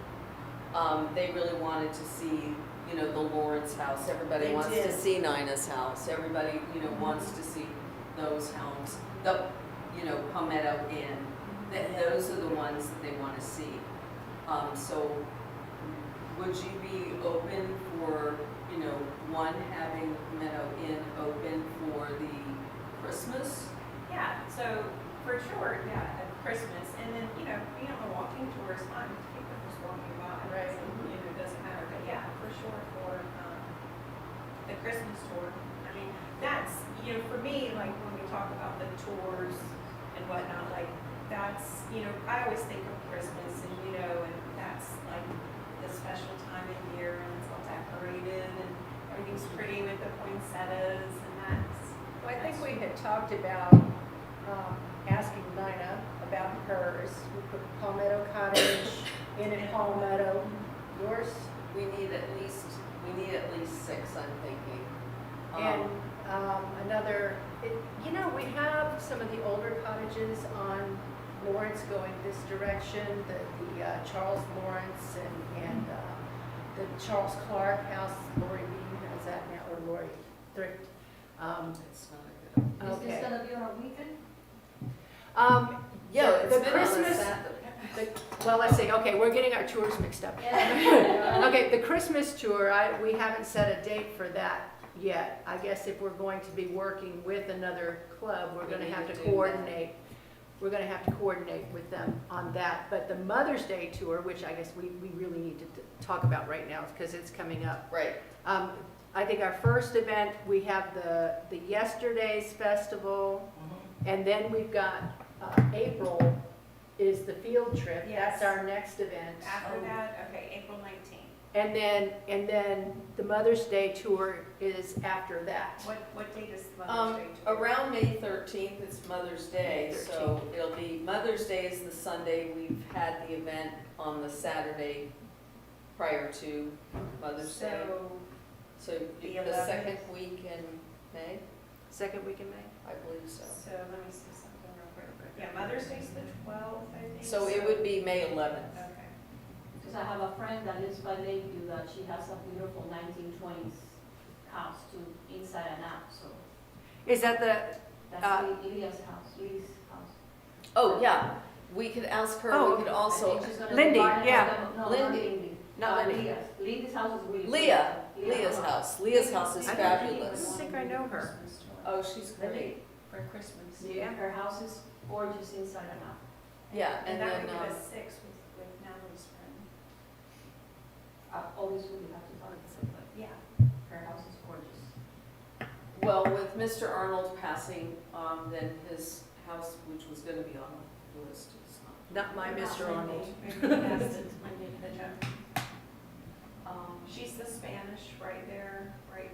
They really wanted to see, you know, the Lawrence house. Everybody They wants did. to see Nina's house. Everybody, you know, wants to see those homes. The, you know, Palmetto Inn. Those are the ones that they want to see. So would you be open for, you know, one having Meadow Inn open for the Christmas? Yeah, so for sure, yeah, at Christmas, and then, you know, being on a walking tour is fun. People historic. I mean, that's, you know, for me, like when we talk about the tours and whatnot, like that's, you know, I always think of Christmas and, you know, and that's like the special time of year and it's all decorated and everything's pretty with the poinsettias and that's. Well, I think we had talked about asking Nina about hers. We put Palmetto Cottage in at Palmetto. Yours? We need at least 6, I'm thinking. And another, you know, we have some of the older cottages on Lawrence going this direction, the Charles Lawrence and the Charles Clark House, Lori Bean has that now, or Lori Thrift. It's not a good. Is this Okay. gonna be on a weekend? Yeah, it's the been on a Christmas, Saturday. well, let's see, okay, we're getting our tours mixed up. Okay, the Christmas tour, we haven't set a date for that yet. I guess if we're going to be working with another club, we're We gonna need have to to do that. coordinate. We're gonna have to coordinate with them on that. But the Mother's Day tour, which I guess we really need to talk about right now because it's coming up. Right, I think our first event, we have the Yesterdays Festival, and then we've got April is the field trip. Yes. That's our next event. After that, okay, April 19th. And then the Mother's Day tour is after that. What date is the Mother's Day tour? around May 13th, it's Mother's Day, so it'll be, Mother's Day is the Sunday. We've had the event on the Saturday prior to Mother's Day. So the the 11th. second week in May, Second week in May? I believe so. So let me see something real quick. Yeah, Mother's Day's the 12th, I think. So it would be May 11th. Okay. Because I have a friend that lives by Lakeview that she has a beautiful 1920s house too, inside and out, so Is that the, that's Lydia's house, Lily's house. Oh, yeah, we could ask her, Oh, we could I also, think she's gonna Lindy, divide it yeah. with them. No, Lindy. not Lindy. Not Lindy. Leah's. Lindy's house is really. Leah's house. Leah's house is I fabulous. think I know her. Christmas tour. Oh, she's great. For Christmas. Yeah, her house is gorgeous inside and out. Yeah, and that then, would give us 6 with Natalie's friend. Obviously, we have to talk to her, but Yeah. her house is gorgeous. well, with Mr. Arnold passing, then his house, which was gonna be on the list, is not. not my Mr. Arnold? She's the Spanish right there, right.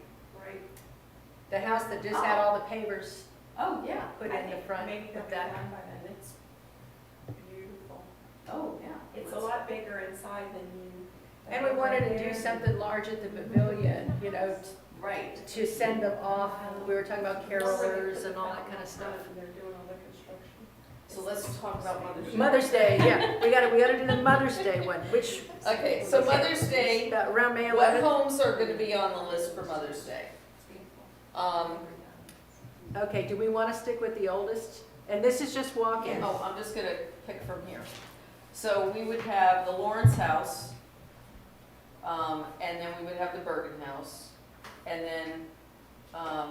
The house that just had all the pavers Oh, yeah. put I in the think front maybe they'll with be done that. by then. It's beautiful. Oh, yeah. It's a lot bigger inside than you. And we wanted to do something large at the pavilion, you know, Right. to send them off. We were talking about carolers and all that kind of stuff. They're doing all the construction. So let's talk about Mother's Day. Mother's Day, yeah, we gotta do the Mother's Day one, which, Okay, so Mother's Day, around May what 11th. homes are gonna be on the list for Mother's Day? Okay, do we want to stick with the oldest? And this is just walk-in. Oh, I'm just gonna pick from here. So we would have the Lawrence House, and then we would have the Bergen House, and then, I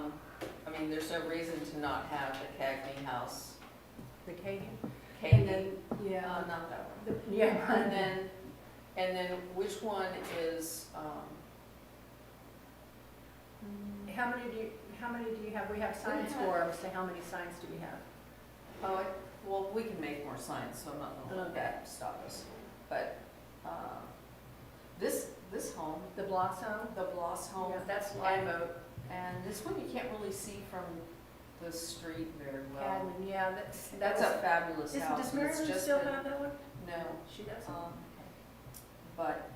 mean, there's no reason to not have the Cagney House. The Canyon. And Cagney, then, yeah, not that one. yeah. And then which one is, How many do you have? We have signs for them, so how many signs do we have? oh, well, we can make more signs, so I'm not gonna let that stop us. But, this home, The Bloss home? the Bloss home, Yeah, that's Live Oak. and this one you can't really see from the street very well. And, yeah, That's a fabulous Does house. Mary It's Lou just still been- have that one? No, She does. but,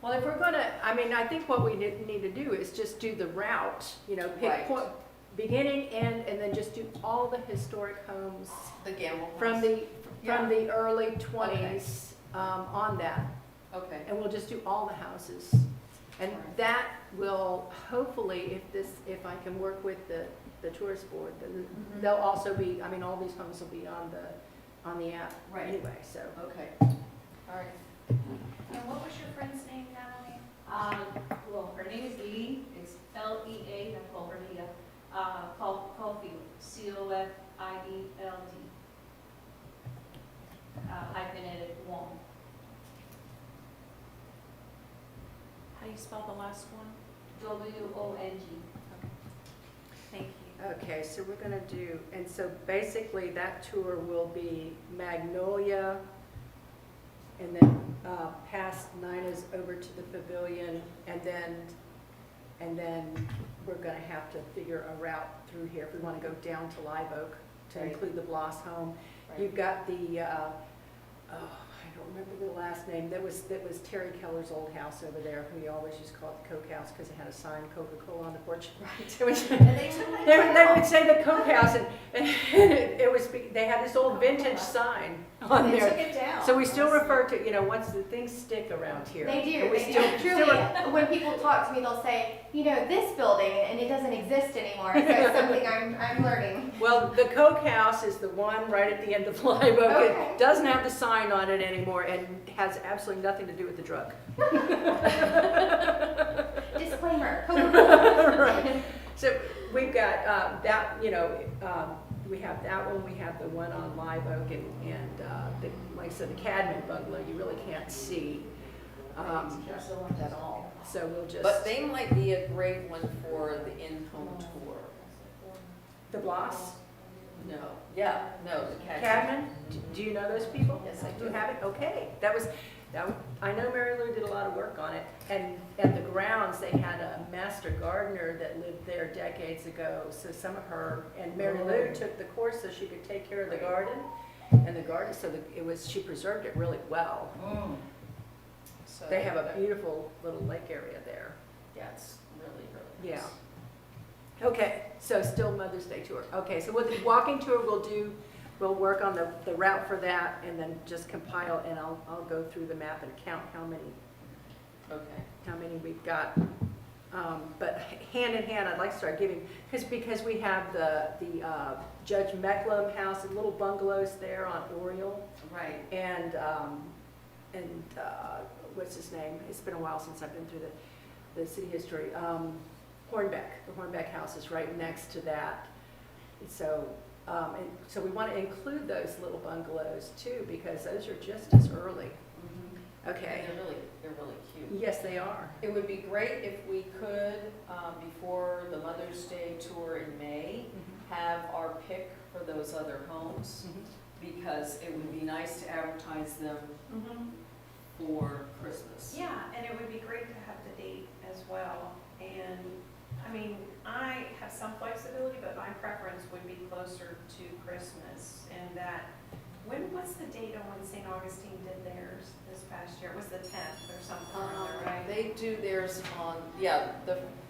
Well, if we're gonna, I mean, I think what we need to do is just do the route, you know, pick Right. point, beginning, end, and then just do all the historic homes the Gamble house. from the Yeah. early 20s on that. Okay, And we'll just do all the houses. And Alright. that will, hopefully, if I can work with the tourist board, then Mhm. they'll also be, I mean, all these homes will be on the app Right. anyway, so. okay, all right. And what was your friend's name, Natalie? Well, her name is Lee, it's Lea, I call her Leah, Caulfield, Coffield, hyphenated Wong. How do you spell the last one? WONG. Thank you. Okay, so we're gonna do, and so basically that tour will be Magnolia, and then past Nina's over to the pavilion, and then we're gonna have to figure a route through here if we wanna go down to Live Oak to Right. include the Bloss home. Right. You've got the, I don't remember the last name, that was Terry Keller's old house over there. We always used to call it the Coke House because it had a sign, Coca-Cola on the porch. And they took my They would say the Coke House, and it was, they had this old vintage sign on They took there. it down. So we still refer to, once the things stick around here. They do, and we they still- do. Truly, when people talk to me, they'll say, this building, and it doesn't exist anymore, so it's something I'm learning. Well, the Coke House is the one right at the end of Live Oak. Okay. It doesn't have the sign on it anymore and has absolutely nothing to do with the drug. Disclaimer. Right. So we've got that, we have that one, we have the one on Live Oak, and like I said, the Cadman bungalow, you really can't see at all. So we'll just. But they might be a great one for the in-home tour. The Bloss? No, the Cadman. Cadman? Do you know those people? Yes, I You do. have it? Okay. I know Mary Lou did a lot of work on it. And the grounds, they had a master gardener that lived there decades ago. So some of her, and Mary Lou took the course so she could take care of the garden. And the garden, she preserved it really well. So They have a beautiful little lake area there. Yeah, it's really, really Yeah. nice. Okay, so still Mother's Day tour. Okay, so with the walking tour, we'll work on the route for that and then just compile, and I'll go through the map and count how many we've got. But hand in hand, I'd like to start giving, because we have the Judge Mecklem house and little bungalows there on Oriole. Right. And what's his name? It's been a while since I've been through the city history. Hornbeck, the Hornbeck house is right next to that. So, so we want to include those little bungalows too, because those are just as early. Okay. And they're really cute. Yes, they are. It would be great if we could, before the Mother's Day tour in May, have our pick for those other homes, because it would be nice to advertise them for Christmas. Yeah, and it would be great to have the date as well. And, I have some flexibility, but my preference would be closer to Christmas. And that, what's the date on when St. Augustine did theirs this past year? It was the 10th or something, right? They do theirs on,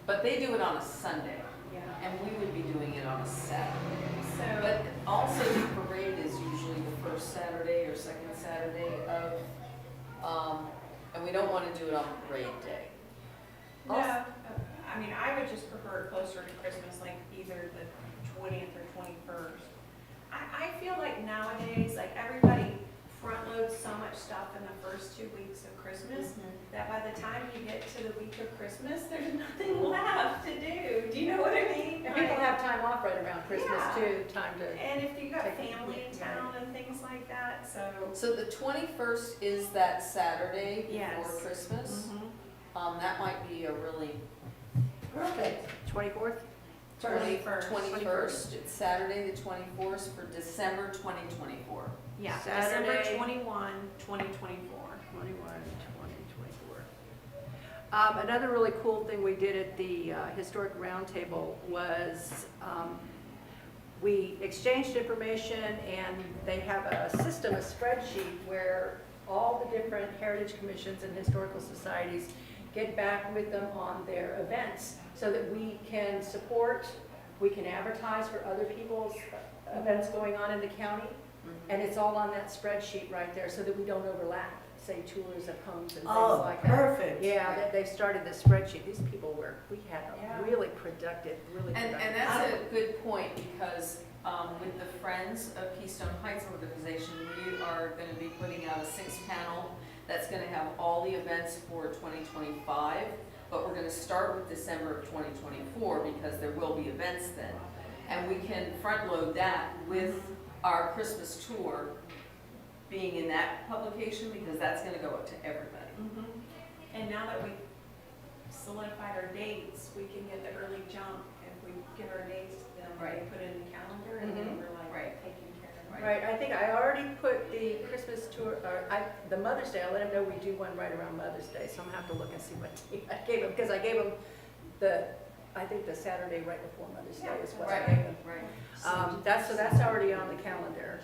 but they do it on a Sunday, Yeah. and we would be doing it on a Saturday. So, But also the parade is usually the first Saturday or second Saturday of, and we don't want to do it on parade day. no, I would just prefer it closer to Christmas, like either the 20th or 21st. I feel like nowadays, like everybody front loads so much stuff in the first 2 weeks of Christmas that by the time you get to the week of Christmas, there's nothing left to do. Do you know what I mean? And people have time off right around Christmas Yeah. too, time to. And if you got Take- family in town and things like that, so. So the 21st is that Saturday before Yes. Christmas. That might be a really Perfect. 24th? 21st. It's Saturday the 24th for December 2024. Yeah, Saturday. December 21, 2024. 21, 20, 24. Another really cool thing we did at the Historic Roundtable was we exchanged information, and they have a system, a spreadsheet, where all the different heritage commissions and historical societies get back with them on their events so that we can support, we can advertise for other people's events going on in the county. And it's all on that spreadsheet right there so that we don't overlap, say, tours of homes and things Oh, like that. perfect. Yeah, they've started this spreadsheet. These people we had Yeah. a really productive. And that's a good point, because with the Friends of Keystone Heights organization, we are going to be putting out a 6-panel that's going to have all the events for 2025, but we're going to start with December of 2024 because there will be events then. And we can front load that with our Christmas tour being in that publication, because that's going to go up to everybody. And now that we've solidified our dates, we can get the early jump if we give our dates to them, they Right. put it in the calendar, and then we're like Right. taking care of it. Right, I think I already put the Christmas tour, the Mother's Day, I let them know we do one right around Mother's Day, so I'm gonna have to look and see what date I gave them, because I gave them I think the Saturday right before Mother's Day is what I Right, gave them. right. So that's already on the calendar.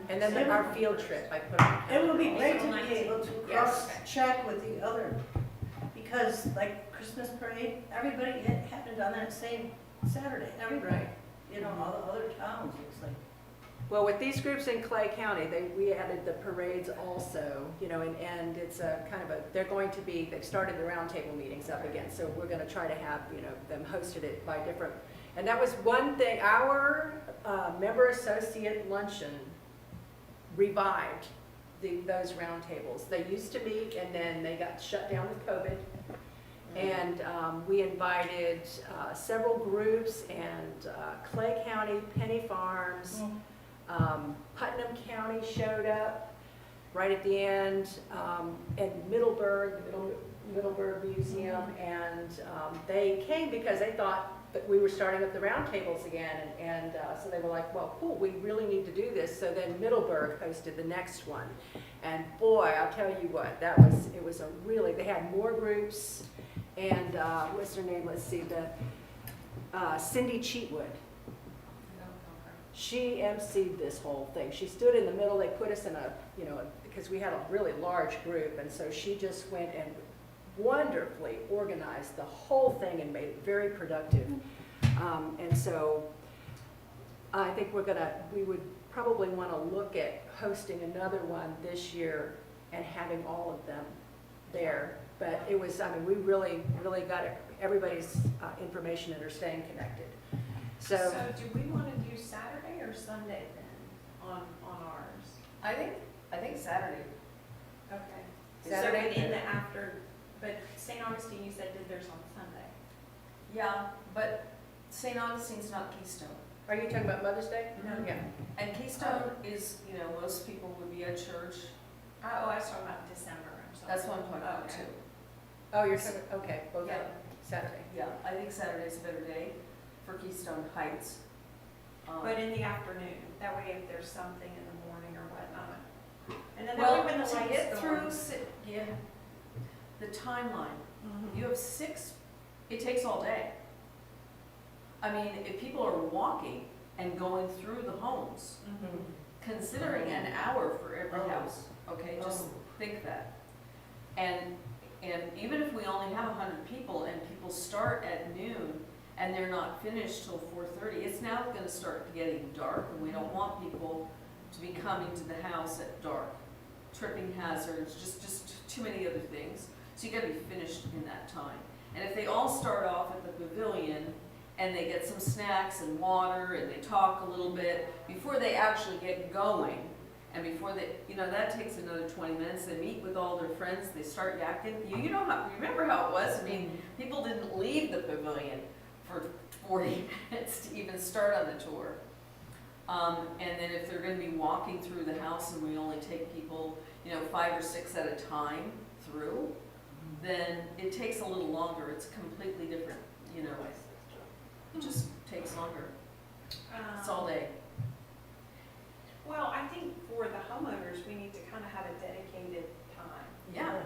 And then our field trip, I put on. the It would be calendar. great to be able to Yes. cross-check with the other, because like Christmas parade, everybody had happened on that same Saturday, everybody. Right. You know, all the other towns, it's like, Well, with these groups in Clay County, we added the parades also, you know, and it's a kind of they've started the roundtable meetings up again, so we're gonna try to have, you know, them hosted it by different, and that was one thing, our member associate luncheon revived those roundtables. They used to meet and then they got shut down with COVID. And we invited several groups and Clay County, Penny Farms, Putnam County showed up right at the end, and Middleburg, the Middleburg Museum, and they came because they thought that we were starting up the roundtables again, and so they were like, well, cool, we really need to do this. So then Middleburg hosted the next one, and boy, I'll tell you what, it was a really, they had more groups, and what's her name, let's see, Cindy Cheatwood. She emceed this whole thing. She stood in the middle, they put us in because we had a really large group, and so she just went and wonderfully organized the whole thing and made it very productive. And so I think we would probably want to look at hosting another one this year and having all of them there. But it was, we really got everybody's information and are staying connected. So do we want to do Saturday or Sunday then on ours? I think Saturday. Okay. Saturday. So in the but St. Augustine, you said did theirs on Sunday. Yeah, but St. Augustine's not Keystone. Are you talking about Mother's Day? No. Yeah. And Keystone is, most people would be at church. Oh, I was talking about December, I'm sorry. That's what I'm talking about Okay. too. Oh, you're talking, okay, both Yeah. Saturday. Yeah, I think Saturday's a better day for Keystone Heights. But in the afternoon, that way if there's something in the morning or whatnot. And then that Well, way when the to lights get go through, on. the timeline, Mhm. you have it takes all day. I mean, if people are walking and going through the homes, Mhm. considering an hour for every house, okay, just think that. And even if we only have 100 people and people start at noon and they're not finished till 4:30, it's now gonna start getting dark, and we don't want people to be coming to the house at dark. Tripping hazards, just too many other things. So you gotta be finished in that time. And if they all start off at the pavilion and they get some snacks and water and they talk a little bit before they actually get going, and before they, that takes another 20 minutes, they meet with all their friends, they start yakking. Remember how it was? I mean, people didn't leave the pavilion for 40 minutes to even start on the tour. And then if they're gonna be walking through the house and we only take people, 5 or 6 at a time through, then it takes a little longer. It's completely different, it just takes longer. It's all day. Well, I think for the homeowners, we need to kind of have a dedicated time. Yeah,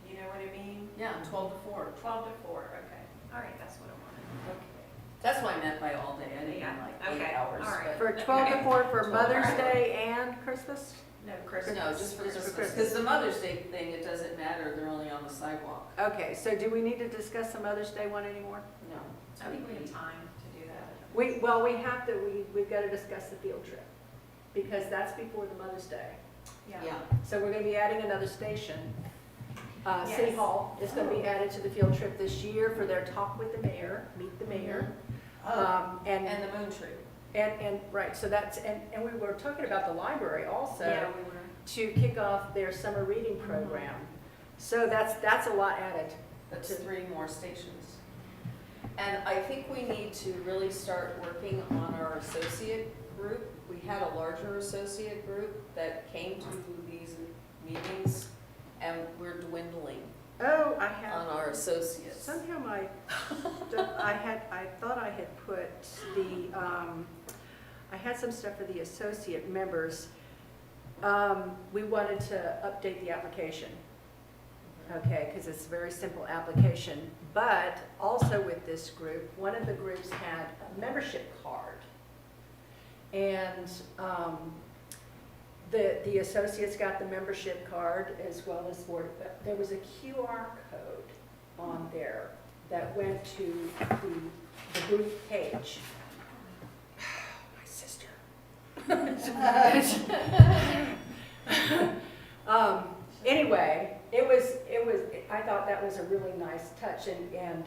You know what I mean? yeah, 12 to 4. 12 to 4, okay. All right, that's what I wanted. That's what I meant by all day. I didn't mean Yeah, like 8 okay, hours. all right. For 12 to 4 for 12 Mother's to 4. Day and Christmas? No, But Christmas. no, just for Just for Christmas. Christmas. Because the Mother's Day thing, it doesn't matter. They're only on the sidewalk. Okay, so do we need to discuss the Mother's Day one anymore? No. I think we have time to do that. We've got to discuss the field trip, because that's before the Mother's Day. Yeah. So we're going to be adding another station. City Yes. Hall is going to be added to the field trip this year for their talk with the mayor, meet the mayor. And the moon tree. Right, so and we were talking about the library also. Yeah, we were. To kick off their summer reading program. So that's a lot added. That's 3 more stations. And I think we need to really start working on our associate group. We had a larger associate group that came to these meetings, and we're dwindling Oh, I on have, our associates. somehow my I thought I had put the, I had some stuff for the associate members. We wanted to update the application, okay, because it's a very simple application. But also with this group, one of the groups had a membership card. And the associates got the membership card as well as board. There was a QR code on there that went to the group page. My sister. Anyway, I thought that was a really nice touch, and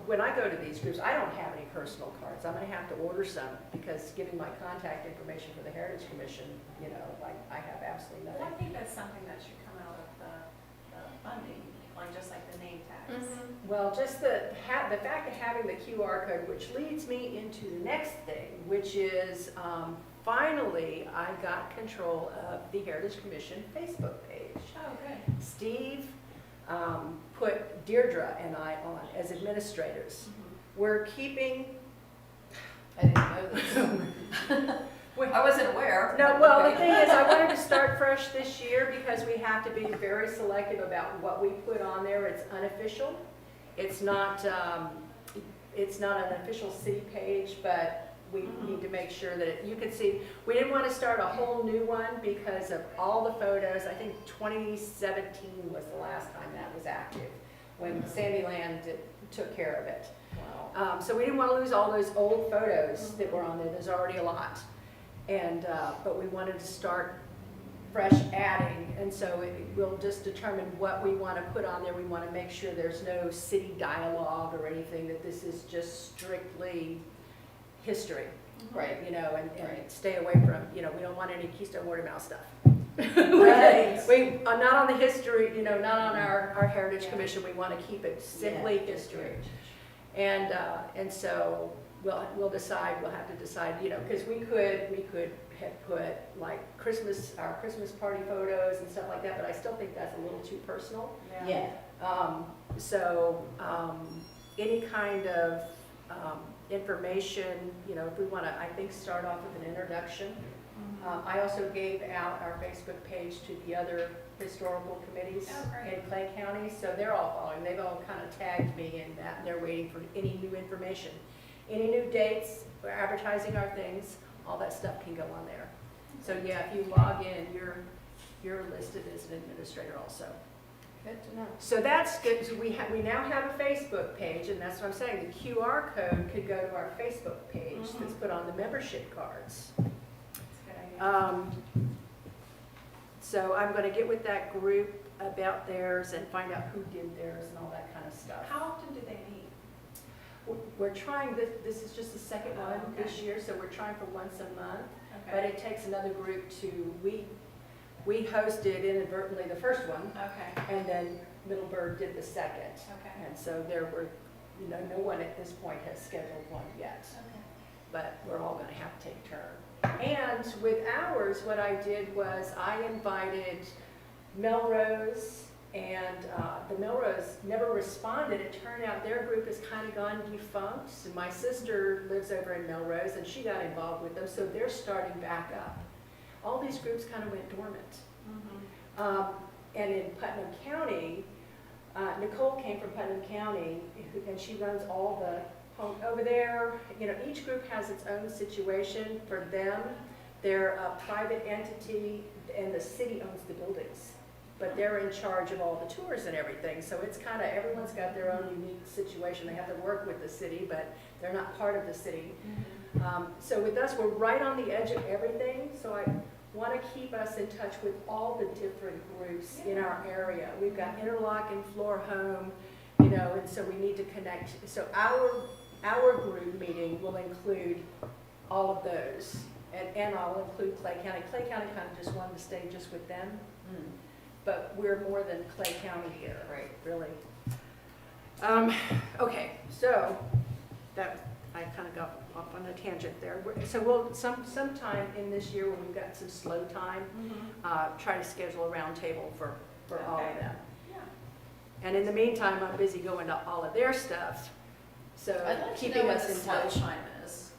when I go to these groups, I don't have any personal cards. I'm gonna have to order some, because giving my contact information for the Heritage Commission, you know, like, I have absolutely Well, I nothing. think that's something that should come out of the funding, like just like the name tags. Well, just the fact of having the QR code, which leads me into the next thing, which is, finally, I got control of the Heritage Commission Facebook page. Oh, good. Steve put Deirdre and I on as administrators. We're keeping, I didn't know this. I wasn't aware. no, well, the thing is, I wanted to start fresh this year because we have to be very selective about what we put on there. It's unofficial. It's not an official city page, but we need to make sure that you can see. We didn't want to start a whole new one because of all the photos. I think 2017 was the last time that was active, when Sandyland took care of it. Wow. So we didn't want to lose all those old photos that were on there. There's already a lot. And, but we wanted to start fresh adding, and so we'll just determine what we want to put on there. We want to make sure there's no city dialogue or anything, that this is just strictly history, Right. you know, and Right. stay away from, you know, we don't want any Keystone word of mouth stuff. Right. We are not on the history, you know, not on our Heritage Yeah. Commission. We want to keep it simply Yeah. history. And so we'll decide, we'll have to decide, you know, because we could have put like our Christmas party photos and stuff like that, but I still think that's a little too personal. Yeah. Any kind of information, you know, if we want to, I think, start off with an introduction. I also gave out our Facebook page to the other historical committees Oh, great. in Clay County, so they're all following. They've all kind of tagged me in that, and they're waiting for any new information. Any new dates, we're advertising our things, all that stuff can go on there. So yeah, if you log in, you're listed as an administrator also. Good to know. So that's good, so we now have a Facebook page, and that's what I'm saying, the QR code could go to our Facebook page that's put on the membership cards. That's a good idea. So I'm gonna get with that group about theirs and find out who did theirs and all that kind of stuff. How often do they meet? We're trying, this is just the second one Okay. this year, so we're trying for once a month, but Okay. it takes another group to, we hosted inadvertently the first one, Okay. and then Middleburg did the second. Okay. And so there were, you know, no one at this point has scheduled one yet, Okay. but we're all gonna have to take a turn. And with ours, what I did was I invited Melrose, and the Melrose never responded. It turned out their group has kind of gone defunct. And my sister lives over in Melrose, and she got involved with them, so they're starting back up. All these groups kind of went dormant. And in Putnam County, Nicole came from Putnam County, and she runs all the home over there. You know, each group has its own situation. For them, they're a private entity, and the city owns the buildings, but they're in charge of all the tours and everything. So it's kind of, everyone's got their own unique situation. They have to work with the city, but they're not part of the city. So with us, we're right on the edge of everything. So I want to keep us in touch with all the different groups in our area. We've got Interlochen, Floor Home, you know, and so we need to connect. So our group meeting will include all of those, and I'll include Clay County. Clay County kind of just wanted to stay just with them, but we're more than Clay County here, Right. really. Okay, so that, I kind of got off on a tangent there. So we'll, sometime in this year when we've got some slow time, try to schedule a round table for all of Okay. them. Yeah. And in the meantime, I'm busy going to all of their stuff. So I'd like to know keeping what us the in slow touch. chime is.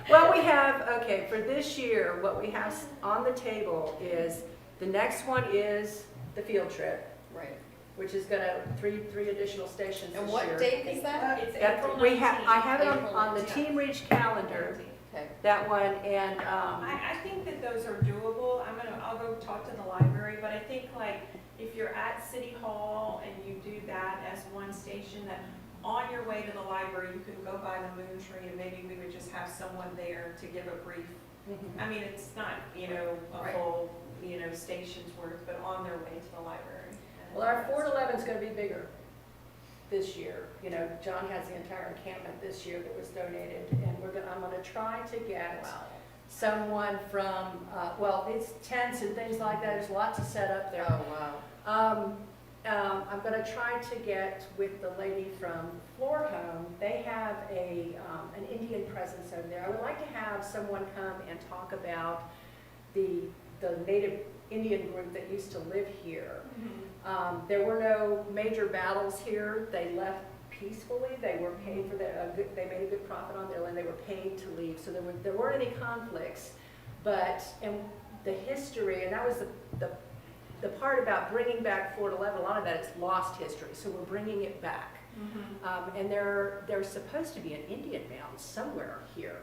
Well, we have, okay, for this year, what we have on the table is, the next one is the field trip, Right. which is gonna, three additional stations this year. And what date is that? It's That- April we have, 19th. I have it April on the 19th. Team Reach calendar, Okay. that one, and, I think that those are doable. I'll go talk to the library, but I think like if you're at City Hall and you do that as one station, that on your way to the library, you can go by the Moon Tree and maybe we would just have someone there to give a brief. I mean, it's not, a Right. full, station's worth, but on their way to the library. well, our 4-11's gonna be bigger this year. John has the entire encampment this year that was donated, and I'm gonna try to get someone from, it's tents and things like that, there's lots to set up there. Oh, wow. I'm gonna try to get with the lady from Floor Home. They have an Indian presence over there. I would like to have someone come and talk about the native Indian group that used to live here. There were no major battles here. They left peacefully. They were paid for they made a good profit on their land. They were paid to leave, so there weren't any conflicts. And the history, and that was the part about bringing back Fort 11, a lot of that is lost history, so we're bringing it back. And there's supposed to be an Indian mound somewhere here.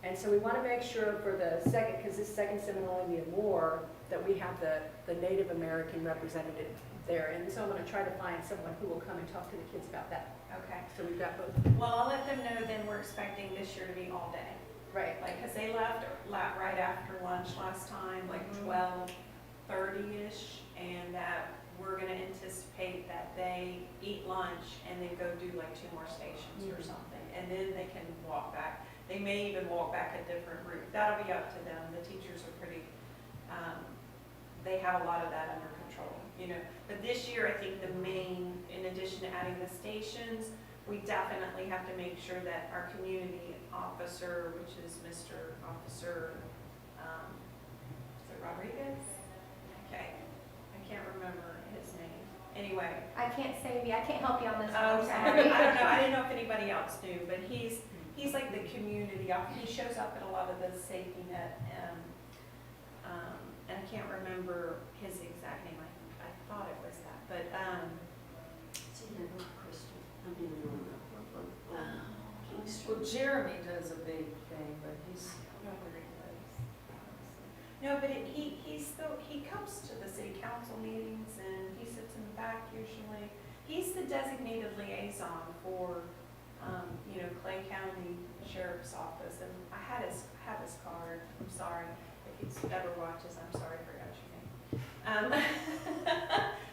And so we want to make sure for the second, because this second Seminole Indian War, that we have the Native American representative there. And so I'm going to try to find someone who will come and talk to the kids about that. Okay. So we've got both. Well, I'll let them know then we're expecting this year to be all day. Right. Like, cause they left right after lunch last time, like 12:30-ish, and that we're gonna anticipate that they eat lunch and then go do like 2 more stations or something, and then they can walk back. They may even walk back a different route. That'll be up to them. The teachers are pretty, they have a lot of that under control, But this year, I think the main, in addition to adding the stations, we definitely have to make sure that our community officer, which is Mr. Officer, is it Rodriguez? Okay, I can't remember his name. Anyway, I can't help you on this one, oh, I'm sorry, sorry. I don't know, I didn't know if anybody else knew, but he's like the community officer. He shows up at a lot of the safety net, and I can't remember his exact name. I thought it was that, but, Well, Jeremy does a big thing, but he's, no, but he comes to the city council meetings and he sits in the back usually. He's the designated liaison for, Clay County Sheriff's Office, and I have his card. I'm sorry, if he ever watches, I'm sorry, I forgot your name.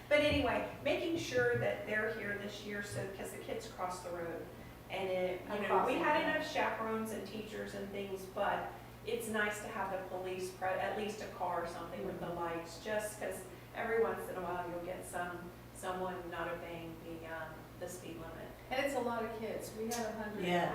But anyway, making sure that they're here this year, because the kids cross the road. And we had enough chaperones and teachers and things, but it's nice to have the police, at least a car or something with the lights, just because every once in a while you'll get someone not obeying the speed limit. and it's a lot of kids. We had 100. Yeah.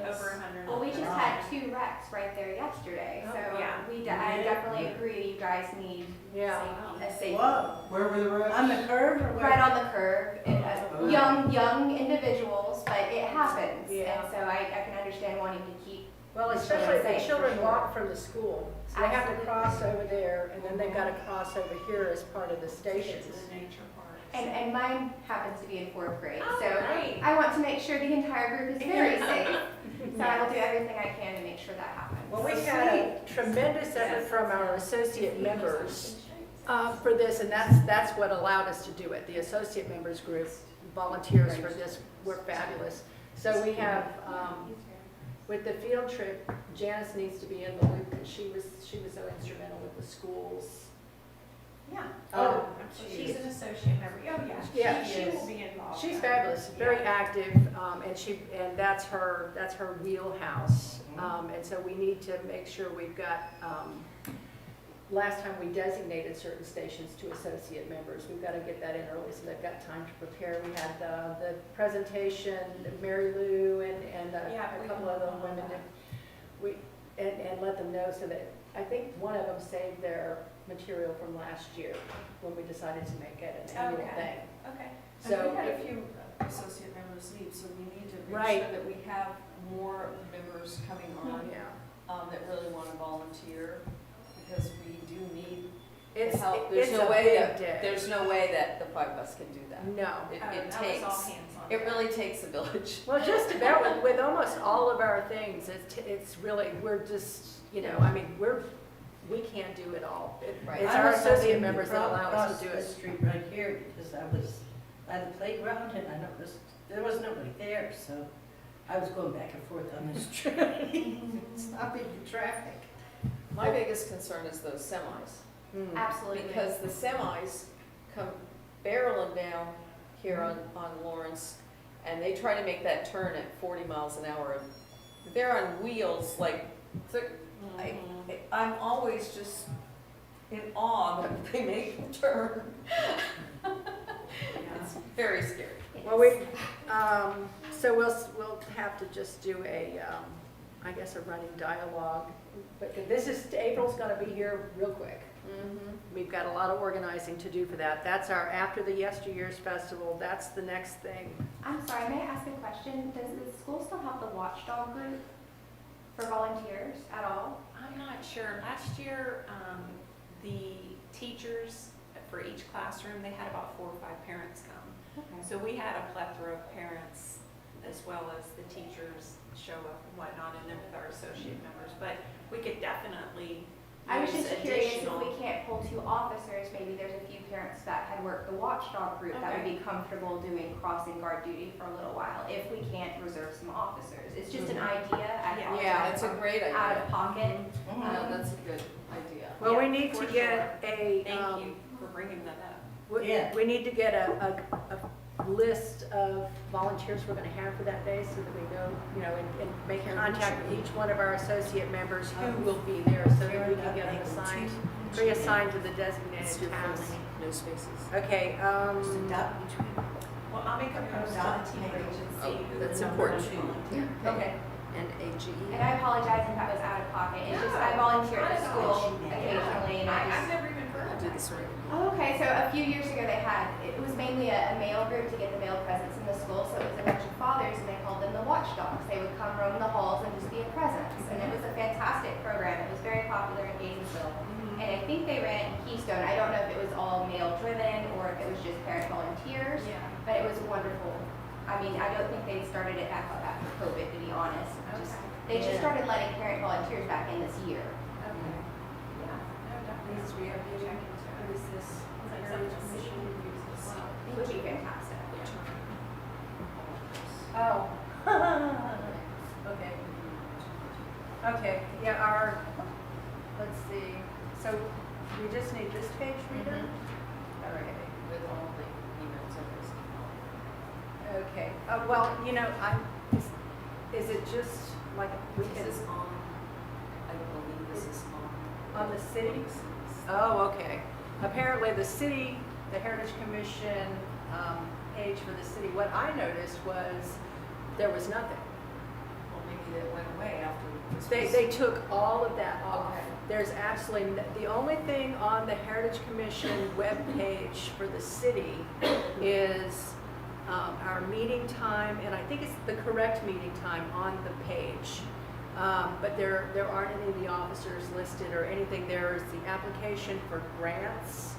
Over 100. Well, we just had 2 wrecks right there yesterday, so yeah. I definitely agree, you guys need Yeah. a safety. Whoa, Where were the roads? on the curve or where? Right on the curb, Oh. young individuals, but it happens. Yeah. And so I can understand wanting to keep, Well, especially the Safe, for children sure. walk from the school. So they have to Absolutely. cross over there, and then they've got to cross over here as part of the To stations. get to the nature park. and mine happens to be in 4th grade, Oh, so great. I want to make sure the entire group is very safe. So I will do everything I can to make sure that happens. Well, we've had a tremendous effort from our associate members for this, and that's what allowed us to do it. The associate members group, volunteers for this, were fabulous. So we have, with the field trip, Janice needs to be in the loop, because she was so instrumental with the schools. Yeah. Oh, She's an associate member. Oh, yeah. Yeah, She will be involved. She's fabulous, very active, and that's her wheelhouse. And so we need to make sure we've got, last time we designated certain stations to associate members. We've got to get that in early so they've got time to prepare. We had the presentation, Mary Lou and a couple of other women. And let them know so that, I think one of them saved their material from last year when we decided to make it an annual Okay. thing. Okay. So we had a few associate members leave, so we need to make Right. sure that we have more members coming on, Yeah. that really wanna volunteer, because we do need It's, help. it's a big day. There's no way that the 5 of us can do that. No. It That was all takes, hands on. it really takes a village. Well, just about with almost all of our things, it's really, we're just, I mean, we can't do it all. Right. It's I our was associate living members that allow us to do Across it. the street right here, because I was by the playground and I noticed there was nobody there, so I was going back and forth on the street, stopping the traffic. My biggest concern is those semis, Mm. Absolutely. because the semis come barreling down here on Lawrence, and they try to make that turn at 40 miles an hour. They're on wheels, like, I'm always just in awe that they make the turn. It's very scary. Well, so we'll have to just do I guess a running dialogue. But April's gonna be here real quick. We've got a lot of organizing to do for that. That's after the Yesteryears Festival, that's the next thing. I'm sorry, may I ask a question? Does the school still have the watchdog group for volunteers at all? I'm not sure. Last year, the teachers for each classroom, they had about 4 or 5 parents come. Okay. So we had a plethora of parents as well as the teachers show up and whatnot, and then with our associate members. But we could definitely I was use just curious if additional. we can't pull 2 officers, maybe there's a few parents that had worked the watchdog group that would be comfortable doing crossing guard duty for a little while, if we can't reserve some officers. It's just an idea, I Yeah. apologize. Yeah, that's a I'm great idea. Out of pocket. No, that's a good idea. Well, we Yeah, need for to get a. Thank you for bringing that up. Yeah. We need to get a list of volunteers we're gonna have for that day so that we know, and make contact with each one of our associate members who will be there so that we can get them assigned, reassigned to the designated tasks. No spaces. Okay, Just adopt each week. Well, I'll make a post on the team agency. That's important. okay. And AGE. And I apologize if that was out of pocket, it's just, I volunteer at the school occasionally, and I I've just. never even heard I'll of do that. this right. Oh, okay, so a few years ago it was mainly a male group to get the male presence in the school, so it was a bunch of fathers, and they called them the watchdogs. They would come roam the halls and just be a presence, and it was a fantastic program, it was very popular in Gainesville. And I think they ran it in Keystone, I don't know if it was all male driven, or if it was just parent volunteers, Yeah. but it was wonderful. I mean, I don't think they started it back up after COVID, to be honest. They just started letting parent volunteers back in this year. Okay. Yeah. No, definitely. Needs to be Check into it. What is this? It's like something the city uses. It would be fantastic. Oh. Okay. Okay, yeah, let's see, so we just need this page reader? All right. With all the emails and this. Okay, well, is it just like, This is on, I believe this is on. on the city? Oh, okay. Apparently the city, the Heritage Commission page for the city, what I noticed was there was nothing. Well, maybe that went away after this They, was- they took all of that off. Okay. There's absolutely, the only thing on the Heritage Commission webpage for the city is our meeting time, and I think it's the correct meeting time on the page. But there aren't any of the officers listed or anything. There's the application for grants,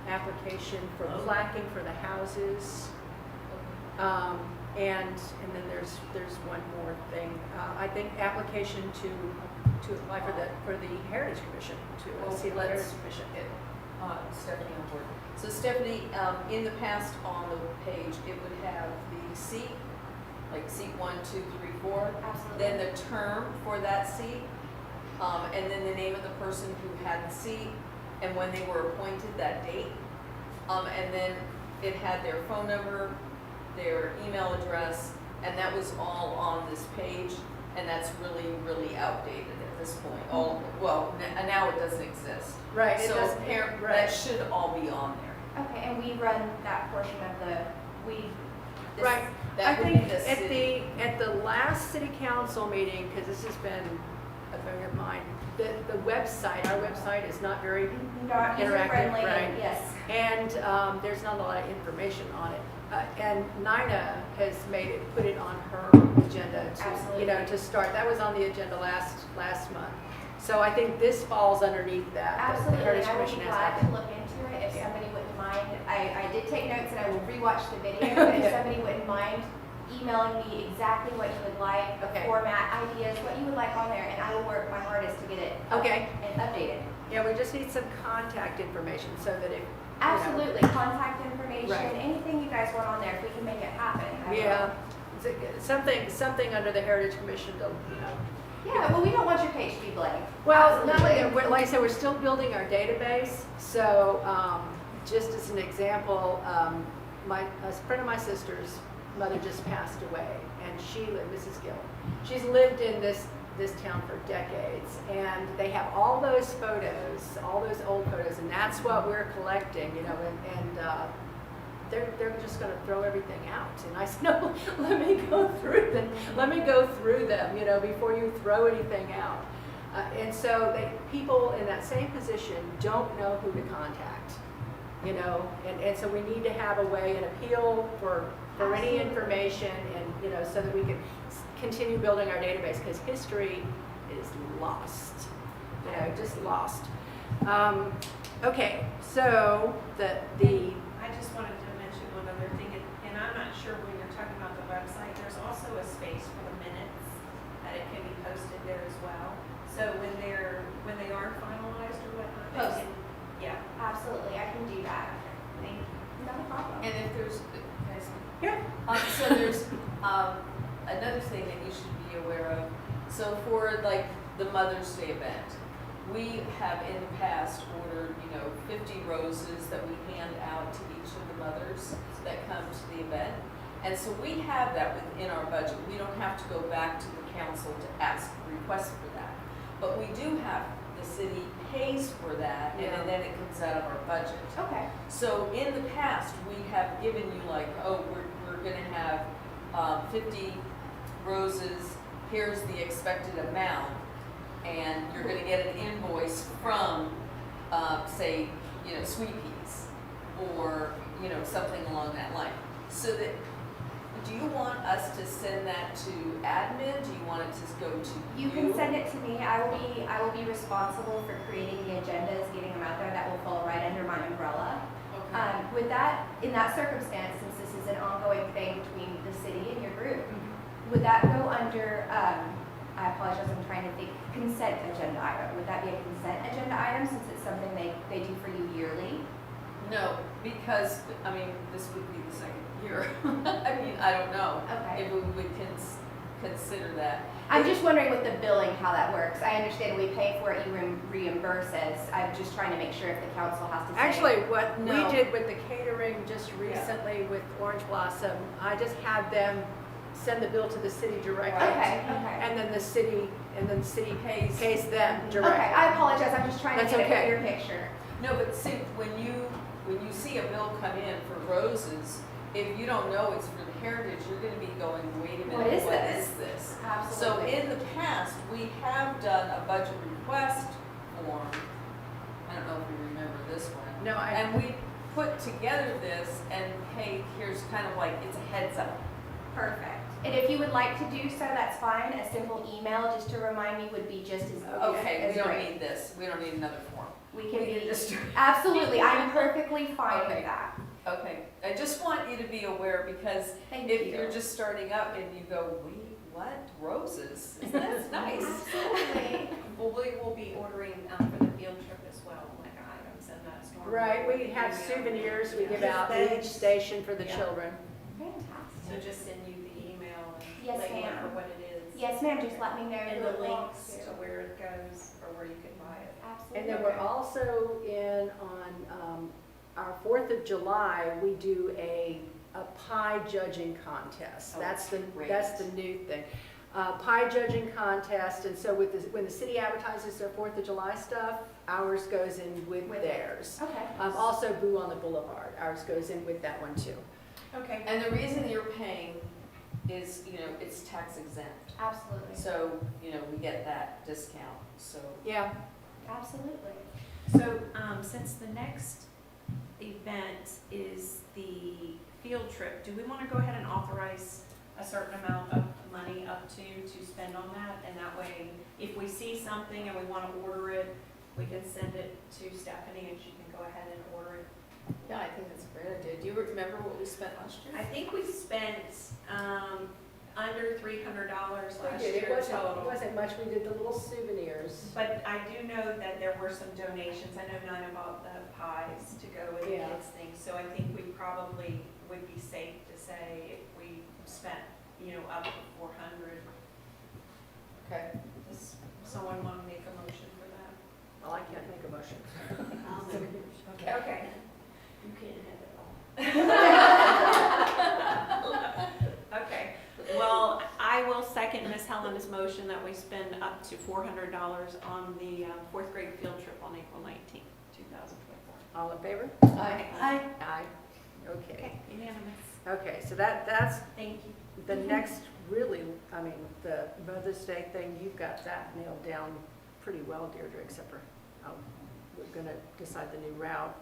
application for plaquing for the houses. And then there's one more thing. I think application to apply for the Heritage Commission, Well, see the let's Heritage Commission. get Stephanie on board. So Stephanie, in the past on the page, it would have the seat, like seat 1, 2, 3, 4. Absolutely. Then the term for that seat, and then the name of the person who had the seat, and when they were appointed, that date. And then it had their phone number, their email address, and that was all on this page, and that's really, really outdated at this point. Now it doesn't exist. Right, it So doesn't, that right. should all be on there. Okay, and we run that portion of this- Right. I That would be think the city. at the last city council meeting, because this has been a thing of mine. The website, our website is not very, Not user Interactive, friendly, right. yes. and there's not a lot of information on it. And Nina has put it on her agenda Absolutely. to start. That was on the agenda last month. So I think this falls underneath that. The Absolutely, Heritage and I would Commission be has glad that. to look into it if Yeah. somebody wouldn't mind. I did take notes and I will rewatch the video, but if Okay. somebody wouldn't mind emailing me exactly what you would like, the Okay. format, ideas, what you would like on there, and I will work my hardest to get it up Okay. and updated. Yeah, we just need some contact information so that if, Absolutely, contact information, Right. anything you guys want on there, if we can make it happen. I will. yeah, something under the Heritage Commission to, Yeah, well, we don't want your page to be blank. Well, not Absolutely. like, like I said, we're still building our database. So just as an example, a friend of my sister's mother just passed away, and she lived, Mrs. Gill. She's lived in this town for decades, and they have all those photos, all those old photos, and that's what we're collecting, and they're just going to throw everything out. And I said, no, let me go through them. Let me go through them, before you throw anything out. And so people in that same position don't know who to contact, and so we need to have a way, an appeal for any Absolutely. information, and, so that we can continue building our database, because history is lost, just lost. Okay, so the I just wanted to mention one other thing, and I'm not sure when you're talking about the website, there's also a space for the minutes that it can be posted there as well. So when they aren't finalized or whatnot, they Post. can, yeah. Absolutely, I can do that. Thank you. Not a problem. And if there's, yeah. so there's another thing that you should be aware of. So for like the Mother's Day event, we have in the past ordered, 50 roses that we hand out to each of the mothers that come to the event. And so we have that within our budget. We don't have to go back to the council to request for that. But we do have, the city pays for that, Yeah. and then it comes out of our budget. Okay. So in the past, we have given you like, oh, we're gonna have 50 roses, here's the expected amount, and you're gonna get an invoice from, say, Sweet Peas, or, something along that line. So that, do you want us to send that to admin? Do you want it to go to you? You can send it to me. I will be responsible for creating the agendas, getting them out there. That will fall right under my umbrella. Okay. With that, in that circumstance, since this is an ongoing thing between the city and your group, would that go under, I apologize, I'm trying to think, consent agenda item? Would that be a consent agenda item since it's something they do for you yearly? No, because, this would be the second year. I don't know. Okay. If we would consider that. I'm just wondering with the billing how that works. I understand we pay for it, you reimburse us. I'm just trying to make sure if the council has to say. Actually, what No. we did with the catering just recently with Orange Blossom, I just had them send the bill to the city directly. Okay, okay. And then the city pays them Okay, directly. I apologize. I'm just trying to That's get okay. a clear picture. No, but see, when you see a bill come in for roses, if you don't know it's for the Heritage, you're gonna be going, wait a minute, What is what this? is this? So Absolutely. in the past, we have done a budget request form. I don't know if you remember this one. No, And we put together this and, hey, here's kind of like, it's a heads up. Perfect. And if you would like to do so, that's fine. A simple email just to remind me would be just as Okay, as we don't great. need this, we don't need another form. We can We be can just, absolutely. I'm perfectly fine Okay. with that. okay, I just want you to be aware, because Thank if you. you're just starting up and you go, wait, what, roses? That's nice. Absolutely. Well, we will be ordering for the field trip as well, like items and that's normal. right, we have souvenirs we give out to each station for the Yeah. children. So Fantastic. just send you the email and Yes, let you know ma'am. for what it is. Yes, ma'am. Just let me know And who the it belongs links to where it goes or where you can buy it. Absolutely. And then we're also in on our 4th of July, we do a pie judging contest. Oh, that's the great. new thing. Pie judging contest, and so when the city advertises their 4th of July stuff, ours goes in with With it. theirs. Okay. Also Boo on the Boulevard, ours goes in with that one too. Okay. And the reason you're paying is, you know, it's tax exempt. Absolutely. So, you know, we get that discount, so. Yeah. Absolutely. So, since the next event is the field trip, do we want to go ahead and authorize a certain amount of money up to spend on that? And that way, if we see something and we want to order it, we can send it to Stephanie and she can go ahead and order it. Yeah, I think that's a great idea. Do you remember what we spent last year? I think we spent, under $300 last We did. It year wasn't, it total. wasn't much. We did the little souvenirs. But I do know that there were some donations. I know Nina bought the pies to go with the Yeah. kids' things. So I think we probably would be safe to say if we spent, you know, up to 400. Okay. Does someone want to make a motion for that? Well, I can't make a motion. I'll make yours. Okay. You can't have it all. Okay. Well, I will second Ms. Helena's motion that we spend up to $400 on the fourth grade field trip on April 19th, 2024. All in favor? Aye. Aye. Okay. Okay, unanimous. Okay, so that's Thank you. the next really, I mean, the Mother's Day thing, you've got that nailed down pretty well, Deirdre, except for, we're gonna decide the new route.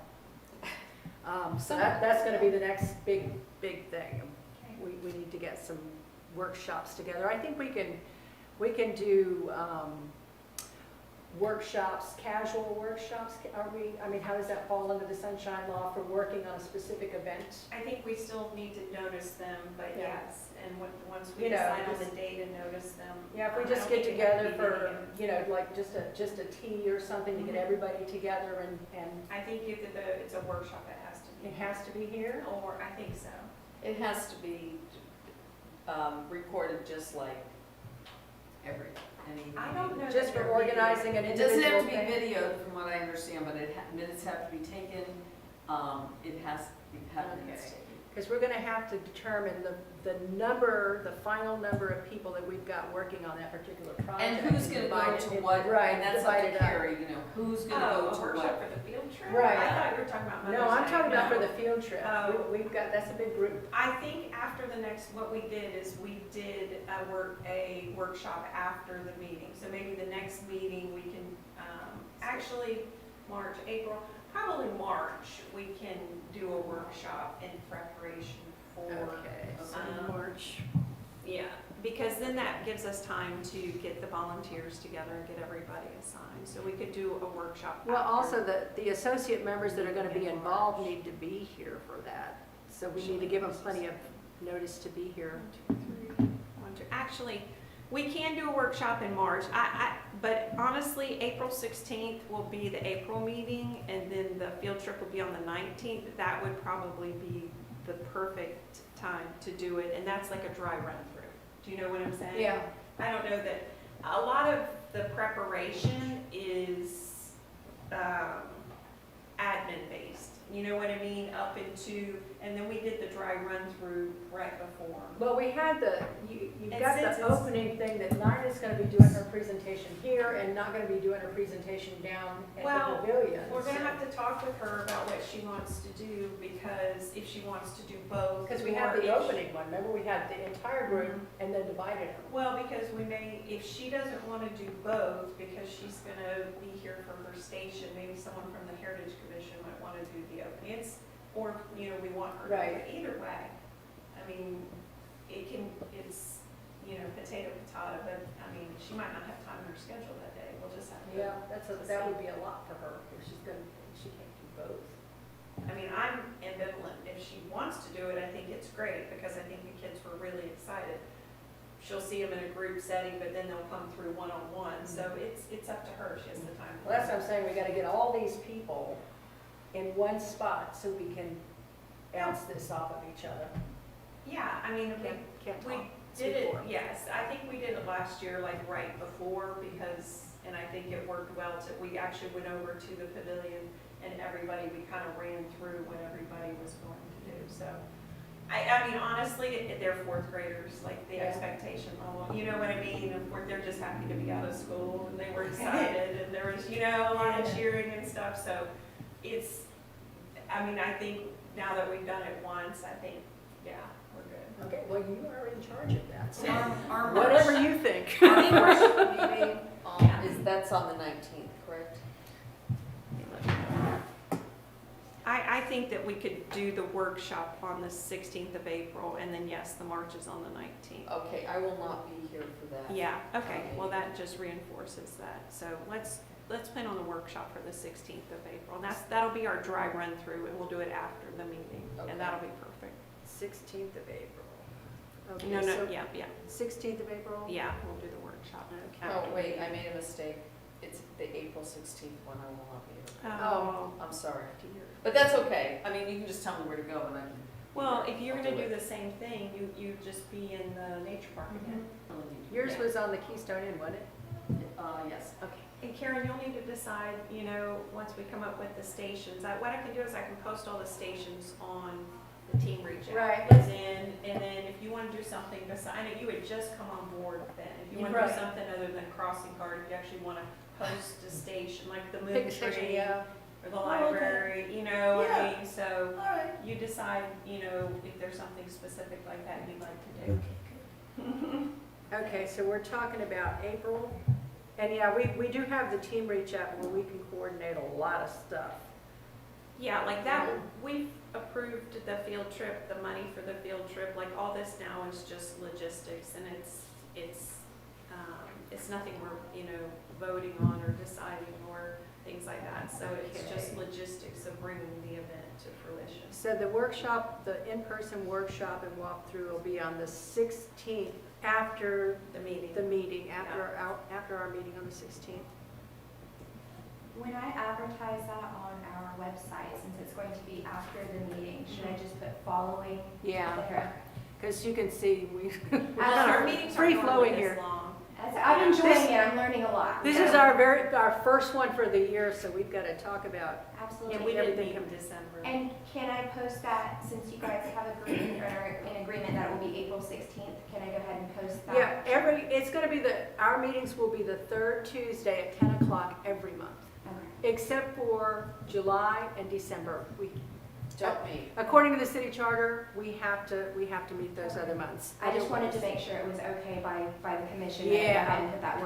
So that's gonna be the next big thing. We need to get some workshops together. I think we can do, workshops, casual workshops. Are we, I mean, how does that fall under the sunshine law for working on a specific event? I think we still need to notice them, but Yeah. yes, and once we You know, decide on just- the date and notice them. Yeah, if we I just don't get think it has to together be for, video. you know, like just a tea or something to get everybody together and I think if it's a workshop, it has to be. it has to be here? Or, I think so. It has to be recorded just like any. I don't know. Just that for they're organizing an It doesn't individual have to be thing? videoed from what I understand, but minutes have to be taken. It has to have minutes Okay. taken. Because we're gonna have to determine the number, the final number of people that we've got working on that particular project. And who's gonna go divide to it- what, Right, and that's up divide to it up. Carrie, you know, who's gonna Oh, go a to workshop what. for the field trip? Right. I thought you were talking about Mother's No, I'm Day. talking about for No. the field trip. Oh. We've got, that's a big group. I think after the next, what we did is we did a workshop after the meeting. So maybe the next meeting, we can, actually, March, April, probably March, we can do a workshop in preparation for. Okay, so March. Yeah, because then that gives us time to get the volunteers together and get everybody assigned. So we could do a workshop. Well, after. also the associate members that are gonna be involved need to be here for that. So we need to give them plenty of notice to be here. 1, 2, 3, 1, 2. Actually, we can do a workshop in March. But honestly, April 16th will be the April meeting, and then the field trip will be on the 19th. That would probably be the perfect time to do it, and that's like a dry run through. Do you know what I'm saying? Yeah. I don't know that, a lot of the preparation is admin based. You know what I mean? Up into, and then we did the dry run through right before. Well, we had you've And got since the it's- opening thing that Nina's gonna be doing her presentation here and not gonna be doing her presentation down at Well, the pavilion. We're gonna so- have to talk with her about what she wants to do, because if she wants to do both. Because we had or the if she- opening one, remember, we had the entire group and then divided them. Well, because we may, if she doesn't want to do both, because she's gonna be here for her station, maybe someone from the Heritage Commission might want to do the opening. Or, you know, we want her to do Right. it either way. I mean, it's, you know, potato, but, I mean, she might not have time in her schedule that day. We'll just have to. Yeah, that would be a lot for her if she can't do both. I mean, I'm ambivalent. If she wants to do it, I think it's great, because I think the kids were really excited. She'll see them in a group setting, but then they'll come through one-on-one, so it's up to her. She has the time. Well, that's what I'm saying, we gotta get all these people in one spot so we can bounce this off of each other. Yeah, I mean, Can't we talk. did it, before. yes. I think we did it last year, like right before, and I think it worked well. We actually went over to the pavilion, and everybody, we kind of ran through what everybody was going to do, so. I mean, honestly, they're fourth graders, like the Yeah. expectation level, you know what I mean? Of course, they're just happy to be out of school, and they were excited, and there was, you know, a lot of cheering and stuff, so I mean, I think now that we've done it once, I think Yeah, we're good. Okay, well, you are in charge of that, so Our whatever March- you think. Our March meeting, Yeah. that's on the 19th, correct? I think that we could do the workshop on the 16th of April, and then yes, the March is on the 19th. Okay, I will not be here for that. Yeah, okay, well, that just reinforces that. So let's plan on the workshop for the 16th of April. And that'll be our dry run through, and we'll do it after the meeting, Okay. and that'll be perfect. 16th of April. Okay, No, so yeah, 16th of April? yeah, we'll do the workshop. Okay. Oh, wait, I made a mistake. It's the April 16th one, I will not be here. Oh, I'm sorry. dear. But that's okay. I mean, you can just tell me where to go and I can. Well, if you're I'll gonna do do it. the same thing, you just be in the nature park again. Yours Yeah. was on the Keystone Inn, wasn't it? Yes. Okay. And Karen, you'll need to decide, once we come up with the stations, what I can do is I can post all the stations on the team reach out. Right. And then if you wanna do something beside, I know you had just come on board then, if you wanna Right. do something other than crossing guard, if you actually wanna post a station, like the Pick moon a station, tree yeah. or the okay. library, Yeah. I mean, so All right. you decide, if there's something specific like that you'd like to do. Okay, so we're talking about April, and yeah, we do have the team reach out where we can coordinate a lot of stuff. Yeah, like that, we've approved the field trip, the money for the field trip, like all this now is just logistics, and it's nothing we're, voting on or deciding or things like that, so it's just Okay. logistics of bringing the event to fruition. So the workshop, the in-person workshop and walkthrough will be on the 16th after The meeting. the meeting, after our meeting on the 16th. When I advertise that on our website, since it's going to be after the meeting, should I just put following? Yeah, There? because you can see we. Our meetings free aren't flowing normally here. this long. I'm enjoying This- it, I'm learning a lot. This is our first one for the year, so we've got to talk about. Absolutely. And we didn't Everything meet in December. And can I post that, since you guys have agreed, or are in agreement that it will be April 16th, can I go ahead and post that? Yeah, it's going to be our meetings will be the third Tuesday at 10 o'clock every month, Okay. except for July and December. Don't meet. According to the city charter, we have to meet those other months. I just wanted to make sure it was okay by the commission. Yeah. That I put that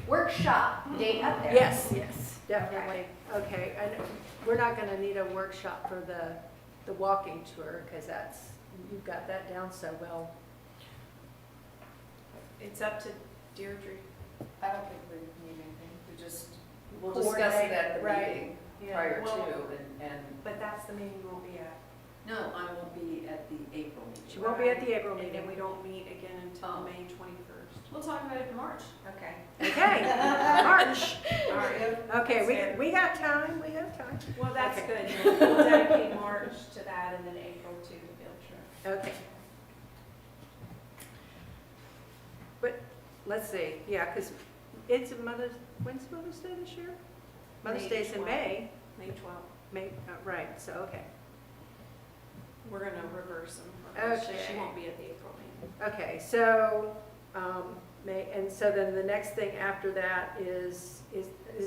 workshop date up there. Yes, definitely. Okay, and we're not going to need a workshop for the walking tour because you've got that down so well. It's up to Deirdre. I don't think we need anything. We'll discuss it at the Right. meeting Yeah. prior Well- to and, But that's the meeting you won't be at. No, I won't be at the April meeting. She won't be at the April And then meeting. we don't meet again until Oh. May 21st. We'll talk about it in March. Okay. Okay, March. All right. Okay, we got time, we have time. Well, that's Okay. good. We'll dedicate March to that and then April to the field trip. Okay. But, let's see, yeah, because when's Mother's Day this year? Mother's May Day's in 12th. May, May 12th. right, so, okay. We're gonna reverse them. for her. She Okay. won't be at the April meeting. Okay, so, and so then the next thing after that is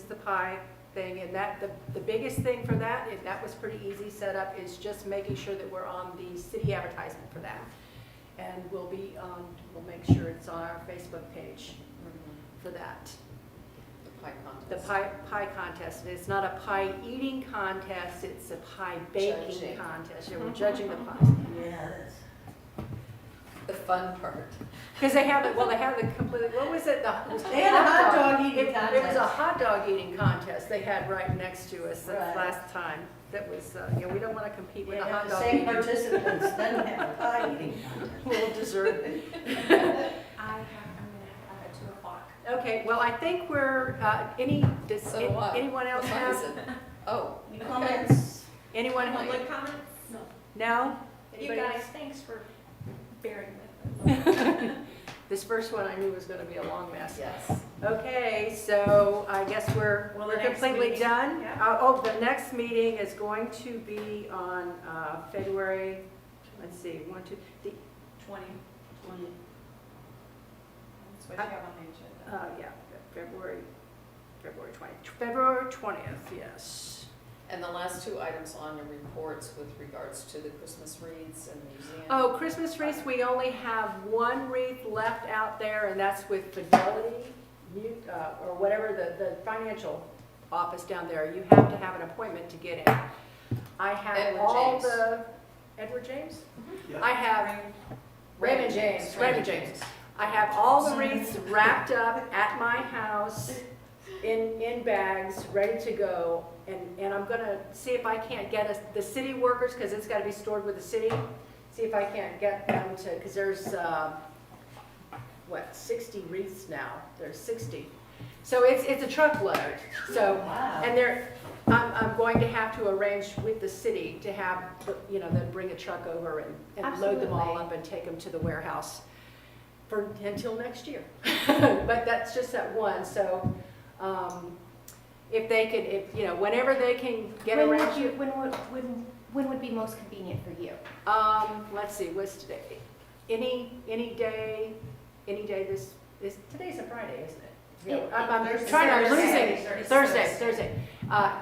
the pie thing, and the biggest thing for that, that was pretty easy setup, is just making sure that we're on the city advertisement for that. And we'll make sure it's on our Facebook page for that. the pie The contest. pie contest, and it's not a pie eating contest, it's a pie baking Judging. contest. Yeah, we're judging the pie. Yeah, that's. The fun part. Because they have the completely, what was it? They had a hot dog eating It was a contest. hot dog eating contest they had right next to us the Right. last time. That was, we don't want to compete We with the have hot the dog same eating. participants, then have a pie eating contest. Little dessert. I'm gonna have at 2 o'clock. Okay, well, I think we're, So do I. anyone else What time is have, it? Oh, Any okay. comments? anyone, Public comments? no? You Anybody guys, else? thanks for bearing with us. This first one I knew was going to be a long mess. Yes. Okay, so I guess we're Well, the next completely meeting, done. yeah. The next meeting is going to be on February, let's see, 20. That's what you have on the agenda. February 20th, yes. And the last two items on the reports with regards to the Christmas wreaths and the museum. Oh, Christmas wreaths, we only have one wreath left out there, and that's with Fidelity, or whatever, the financial office down there. You have to have an appointment to get in. I have Edward all James. the, Edward James? Yeah. I have Raymond James. I have all the wreaths wrapped up at my house in bags, ready to go. And I'm gonna see if I can't get the city workers, because it's gotta be stored with the city, see if I can't get them to, because there's, 60 wreaths now. There's 60. So it's a truckload. So, and I'm going to have to arrange with the city to have, them bring a truck over and load them all Absolutely. up and take them to the warehouse until next year. But that's just that one, so, if they could, whenever they can get When around. would you, when would be most convenient for you? Let's see, what's today? Any day today's a Friday, isn't it? I'm losing, Thursday.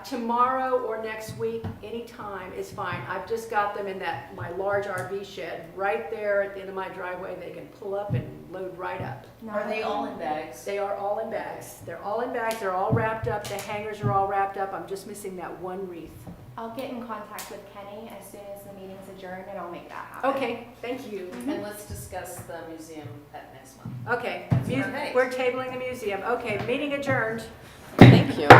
Tomorrow or next week, anytime is fine. I've just got them in my large RV shed right there at the end of my driveway. They can pull up and load right up. Are they all in bags? They are all in bags. They're all in bags, they're all wrapped up, the hangers are all wrapped up. I'm just missing that one wreath. I'll get in contact with Kenny as soon as the meeting's adjourned, and I'll make that happen. Okay, thank you. And let's discuss the museum at next month. Okay, Perfect. we're tabling the museum. Okay, meeting adjourned. Thank you.